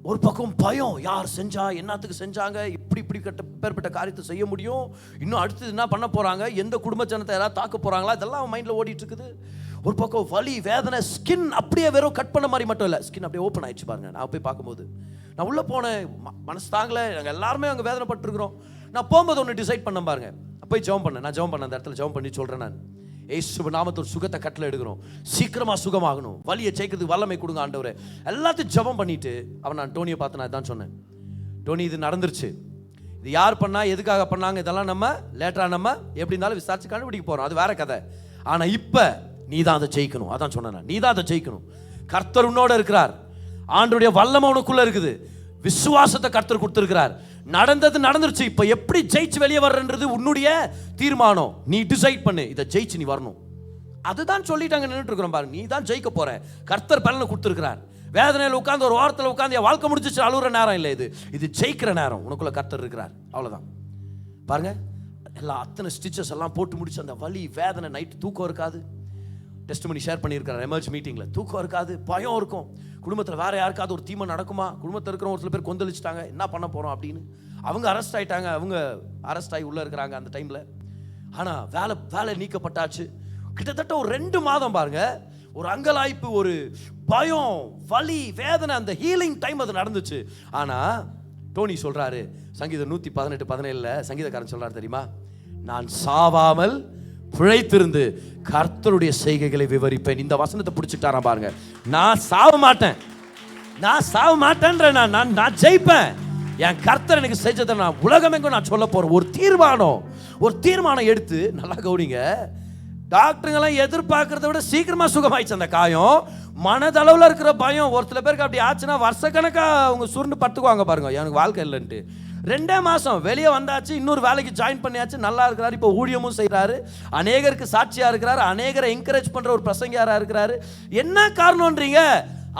ஒரு பக்கம் பயம், யார் செஞ்சா, என்னத்துக்கு செஞ்சாங்க, இப்படி பேர்பட்ட காரியத்தை செய்ய முடியும், இன்னும் அடுத்தது என்ன பண்ண போகிறாங்க, எந்த குடும்ப ஜனத்தை யாராவது தாக்க போகிறாங்களா, இதெல்லாம் அவன் மைண்டில் ஓடிட்டு இருக்குது. ஒரு பக்கம் வலி, வேதனை, ஸ்கின் அப்படியே வெறும் கட் பண்ண மாதிரி மட்டும் இல்லை, ஸ்கின் அப்படியே ஓப்பன் ஆயிடுச்சு பாருங்க. நான் போய் பார்க்கும்போது நான் உள்ளே போனேன், மனசு தாங்கலை, நாங்கள் எல்லாருமே அங்கே வேதனைப்பட்டுருக்குறோம். நான் போகும்போது ஒன்று டிசைட் பண்ண பாருங்க, போய் ஜெபம் பண்ணேன். நான் ஜெபம் பண்ண அந்த இடத்துல ஜெபம் பண்ணி சொல்கிறேன், நான் ஏசுவின் நாமத்தில் சுகத்தை கட்டளை எடுக்கிறோம், சீக்கிரமாக சுகமாகணும், வலியை ஜெயிக்கிறதுக்கு வல்லமை கொடுங்க ஆண்டவரே, எல்லாத்தையும் ஜெபம் பண்ணிட்டு நான் டோனியை பார்த்து நான் தான் சொன்னேன், டோனி இது நடந்துருச்சு, இது யார் பண்ணா, எதுக்காக பண்ணாங்க, இதெல்லாம் நம்ம லேட்டராக நம்ம எப்படி இருந்தாலும் விசாரிச்சு கண்டுபிடிக்க போகிறோம், அது வேற கதை. ஆனால் இப்போ நீ தான் அதை ஜெயிக்கணும். அதான் சொன்னேன், நீ தான் அதை ஜெயிக்கணும். கர்த்தர் உன்னோட இருக்கிறார், ஆண்டவருடைய வல்லமை உனக்குள்ள இருக்குது, விசுவாசத்தை கர்த்தர் கொடுத்திருக்கிறார். நடந்துருச்சு, இப்போ எப்படி ஜெயிச்சு வெளியே வர்றன்றது உன்னுடைய தீர்மானம். நீ டிசைட் பண்ணு, இதை ஜெயிச்சு நீ வரணும். அதுதான் சொல்லிட்டாங்க, நின்றுட்டு இருக்கிறோம் பாருங்க. நீ தான் ஜெயிக்க போற, கர்த்தர் பலனை கொடுத்திருக்கிறார். வேதனையில் உட்கார்ந்து ஒரு வாரத்தில் உட்கார்ந்து வாழ்க்கை முடிஞ்சிச்சு அழுகுற நேரம் இல்லை, இது ஜெயிக்கிற நேரம். உனக்குள்ள கர்த்தர் இருக்கிறார், அவ்வளவுதான். பாருங்க, எல்லாம் அத்தனை ஸ்டிச்சஸ் எல்லாம் போட்டு முடிச்சு, அந்த வலி வேதனை, நைட்டு தூக்கம் இருக்காது. டெஸ்டிமனி ஷேர் பண்ணியிருக்கிறார் எமர்ஜ் மீட்டிங்கில். தூக்கம் இருக்காது, பயம் இருக்கும். குடும்பத்தில் வேற யாருக்காவது ஒரு தீமை நடக்குமா, குடும்பத்தில் இருக்கிற ஒரு சில பேர் கொந்தளிச்சிட்டாங்க, என்ன பண்ண போகிறோம் அப்படின்னு. அவங்க அரெஸ்ட் ஆகிட்டாங்க, அவங்க அரெஸ்ட் ஆகி உள்ளே இருக்கிறாங்க அந்த டைமில். ஆனால் வேலை நீக்கப்பட்டாச்சு. கிட்டத்தட்ட ஒரு 2 மாதம் பாருங்க, ஒரு அங்கலாய்ப்பு, ஒரு பயம், வலி, வேதனை, அந்த ஹீலிங் டைம் அது நடந்துச்சு. ஆனால் டோனி சொல்கிறாரு, சங்கீதம் 118:17 சங்கீதக்காரன் சொல்கிறார் தெரியுமா, நான் சாவாமல் பிழைத்திருந்து கர்த்தருடைய செய்கைகளை விவரிப்பேன். இந்த வசனத்தை பிடிச்சிட்டாரா பாருங்க. நான் சாவ மாட்டேன்ற, நான் ஜெயிப்பேன். என் கர்த்தர் எனக்கு செஞ்சதை நான் உலகமெங்கும் நான் சொல்ல போறேன். ஒரு தீர்மானம் எடுத்து, நல்லா கவனிங்க, டாக்டருங்கெல்லாம் எதிர்பார்க்கறத விட சீக்கிரமா சுகமாயிடுச்சு அந்த காயம். மனதளவில் இருக்கிற பயம், ஒரு சில பேருக்கு அப்படி ஆச்சுன்னா வருஷக்கணக்காக அவங்க சுருண்டு படுத்துக்குவாங்க பாருங்க, எனக்கு வாழ்க்கை இல்லைன்ட்டு. 2 மாதம் வெளியே வந்தாச்சு, இன்னொரு வேலைக்கு ஜாயின் பண்ணியாச்சு, நல்லா இருக்கிறாரு, இப்போ ஊழியமும் செய்கிறாரு, அநேகருக்கு சாட்சியாக இருக்கிறாரு, அநேகரை என்கரேஜ் பண்ணுற ஒரு பிரசங்கியாராக இருக்கிறாரு. என்ன காரணம்ன்றீங்க?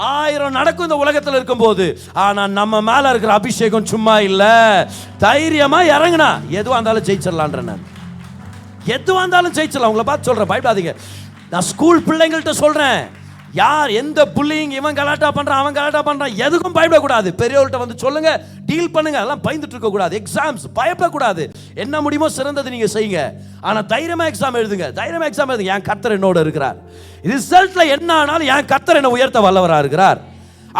1000 நடக்கும் இந்த உலகத்தில் இருக்கும்போது, ஆனால் நம்ம மேலே இருக்கிற அபிஷேகம் சும்மா இல்லை. தைரியமாக இறங்குனா எதுவாக இருந்தாலும் ஜெயிச்சிடலான்ற, நான் எதுவாக இருந்தாலும் ஜெயிச்சிடலாம். உங்களை பார்த்து சொல்கிறேன், பயப்படாதீங்க. நான் ஸ்கூல் பிள்ளைங்கள்ட்ட சொல்கிறேன், யார் எந்த புல்லிங், இவன் கலாட்டா பண்றான், அவன் கலாட்டா பண்றான், எதுக்கும் பயப்படக்கூடாது. பெரியவர்கள்ட்ட சொல்லுங்க, டீல் பண்ணுங்க, அதெல்லாம் பயந்துட்டு இருக்க கூடாது. எக்ஸாம்ஸ் பயப்படக்கூடாது, என்ன முடியுமோ சிறந்தது நீங்க செய்யுங்க. ஆனா தைரியமா எக்ஸாம் எழுதுங்க, என் கர்த்தர் என்னோட இருக்கிறார், ரிசல்ட்ல என்ன ஆனாலும் என் கர்த்தர் என்ன உயர்த்த வல்லவரா இருக்கிறார்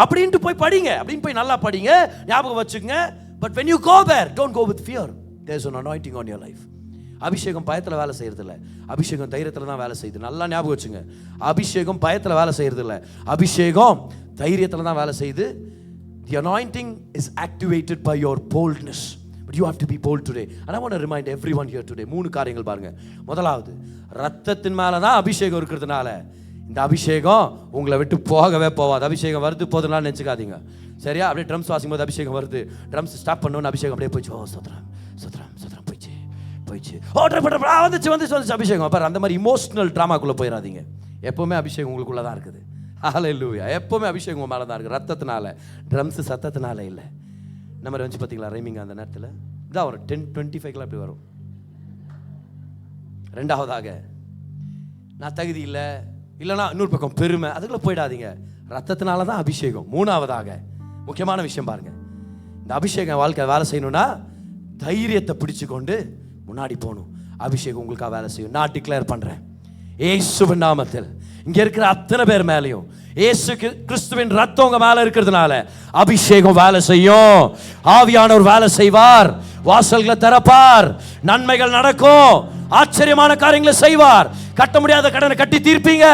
அப்படின்ட்டு போய் படிங்க, அப்படின்னு போய் நல்லா படிங்க, ஞாபகம் வச்சுக்கங்க. But when you go there, don't go with fear. There is an anointing on your life. அபிஷேகம் பயத்தில் வேலை செய்யறது இல்லை, அபிஷேகம் தைரியத்தில் தான் வேலை செய்யுது. நல்லா ஞாபகம் வச்சுங்க, அபிஷேகம் பயத்தில் வேலை செய்யறது இல்லை, அபிஷேகம் தைரியத்தில் தான் வேலை செய்யுது. The anointing is activated by your boldness, but you have to be bold today. And I want to remind everyone here today, 3 காரியங்கள் பாருங்க. முதலாவது, ரத்தத்தின் மேல தான் அபிஷேகம் இருக்கிறதுனால இந்த அபிஷேகம் உங்களை விட்டு போகவே போகாது. அபிஷேகம் வருது போதுனால நினைச்சுக்காதீங்க, சரியா? அப்படியே ட்ரம்ஸ் வாசிக்கும் போது அபிஷேகம் வருது, ட்ரம்ஸ் ஸ்டாப் பண்ணணும்னு அபிஷேகம் அப்படியே போயிடுச்சு, ஓ சத்ராம் போயிடுச்சு, ஓ வந்துச்சு அபிஷேகம். அப்புறம் அந்த மாதிரி இமோஷனல் ட்ராமாக்குள்ளே போயிடாதீங்க. எப்போவுமே அபிஷேகம் உங்களுக்குள்ளே தான் இருக்குது. ஹல்லேலூயா. எப்போவுமே அபிஷேகம் உங்கள் மேலே தான் இருக்குது, ரத்தத்தினால, ட்ரம்ஸ் சத்தத்தினால இல்லை. நம்பர் வந்து பார்த்தீங்களா ரைமிங் அந்த நேரத்தில் இதான் வரும், 10:25 அப்படி வரும். 2வது, நான் தகுதி இல்லை, இல்லைனா இன்னொரு பக்கம் பெருமை, அதுக்குள்ள போயிடாதீங்க. ரத்தத்தினால தான் அபிஷேகம். மூணாவதாக முக்கியமான விஷயம் பாருங்க, இந்த அபிஷேகம் வாழ்க்கை வேலை செய்யணும்னா தைரியத்தை பிடிச்சு கொண்டு முன்னாடி போகணும். அபிஷேகம் உங்களுக்காக வேலை செய்யும். நான் டிக்ளேர் பண்றேன், இயேசுவின் நாமத்தில் இங்க இருக்கிற அத்தனை பேர் மேலையும் இயேசு கிறிஸ்துவின் ரத்தம் உங்க மேல இருக்கிறதுனால அபிஷேகம் வேலை செய்யும். ஆவியானவர் வேலை செய்வார், வாசல்களை திறப்பார், நன்மைகள் நடக்கும், ஆச்சரியமான காரியங்களை செய்வார். கட்ட முடியாத கடனை கட்டி தீர்ப்பீங்க.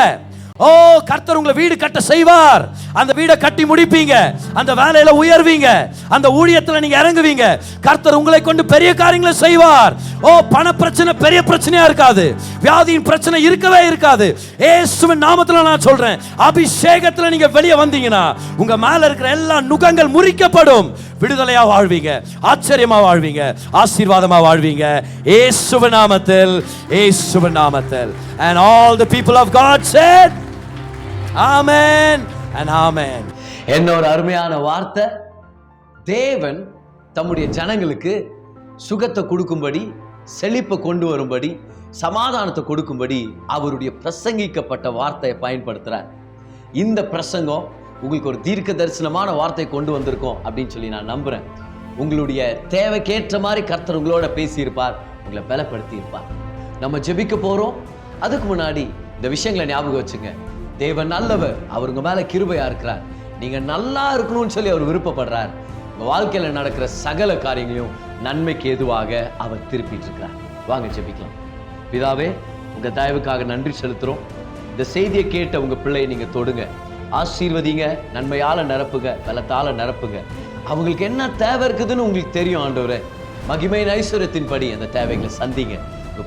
ஓ, கர்த்தர் உங்களை வீடு கட்ட செய்வார். அந்த வீடை கட்டி முடிப்பீங்க, அந்த வேலையில உயர்வீங்க, அந்த ஊழியத்துல நீங்க இறங்குவீங்க. கர்த்தர் உங்களை கொண்டு பெரிய காரியங்களை செய்வார். ஓ, பண பிரச்சனை பெரிய பிரச்சனையா இருக்காது, வியாதியின் பிரச்சனை இருக்கவே இருக்காது. இயேசுவின் நாமத்துல நான் சொல்றேன், அபிஷேகத்துல நீங்க வெளியே வந்தீங்கன்னா உங்க மேல இருக்கிற எல்லா நுகங்கள் முறிக்கப்படும். விடுதலையா வாழ்வீங்க, ஆச்சரியமா வாழ்வீங்க, ஆசீர்வாதமா வாழ்வீங்க. இயேசுவின் நாமத்தில், இயேசுவின் நாமத்தில். And all the people of God said Amen and Amen. என்ன ஒரு அருமையான வார்த்தை. தேவன் தம்முடைய ஜனங்களுக்கு சுகத்தை கொடுக்கும்படி, செழிப்பை கொண்டு வரும்படி, சமாதானத்தை கொடுக்கும்படி அவருடைய பிரசங்கிக்கப்பட்ட வார்த்தையை பயன்படுத்துறார். இந்த பிரசங்கம் உங்களுக்கு ஒரு தீர்க்க தரிசனமான வார்த்தை கொண்டு வந்திருக்கோம் அப்படின்னு சொல்லி நான் நம்புறேன். உங்களுடைய தேவைக்கேற்ற மாதிரி கர்த்தர் உங்களோட பேசியிருப்பார், உங்களை பலப்படுத்தி இருப்பார். நம்ம ஜெபிக்க போறோம். அதுக்கு முன்னாடி இந்த விஷயங்களை ஞாபகம் வச்சுங்க. தேவன் நல்லவர், அவர் உங்க மேல கிருபையா இருக்கிறார். நீங்க நல்லா இருக்கணும்னு சொல்லி அவர் விருப்பப்படுறார். உங்க வாழ்க்கையில நடக்கிற சகல காரியங்களையும் நன்மைக்கு எதுவாக அவர் திருப்பிட்டு இருக்கிறார். வாங்க ஜெபிக்கலாம். பிதாவே, உங்க தயவுக்காக நன்றி செலுத்துறோம். இந்த செய்தியை கேட்ட உங்க பிள்ளையை நீங்க தொடுங்க, ஆசீர்வதிங்க, நன்மையால நிரப்புங்க, பலத்தால நிரப்புங்க. அவங்களுக்கு என்ன தேவை இருக்குதுன்னு உங்களுக்கு தெரியும் ஆண்டவரே. மகிமையின் ஐஸ்வர்யத்தின்படி அந்த தேவைகளை சந்திங்க.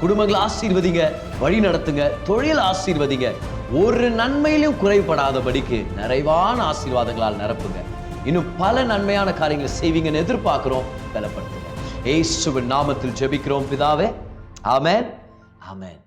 குடும்பங்களை ஆசீர்வதிங்க, வழி நடத்துங்க, தொழில் ஆசீர்வதிங்க. ஒரு நன்மையிலும் குறைபடாதபடிக்கு நிறைவான ஆசீர்வாதங்களால் நிரப்புங்க. இன்னும் பல நன்மையான காரியங்களை செய்வீங்கன்னு எதிர்பார்க்கிறோம். பலப்படுத்துங்க. இயேசுவின் நாமத்தில் ஜெபிக்கிறோம் பிதாவே. ஆமென், ஆமென்.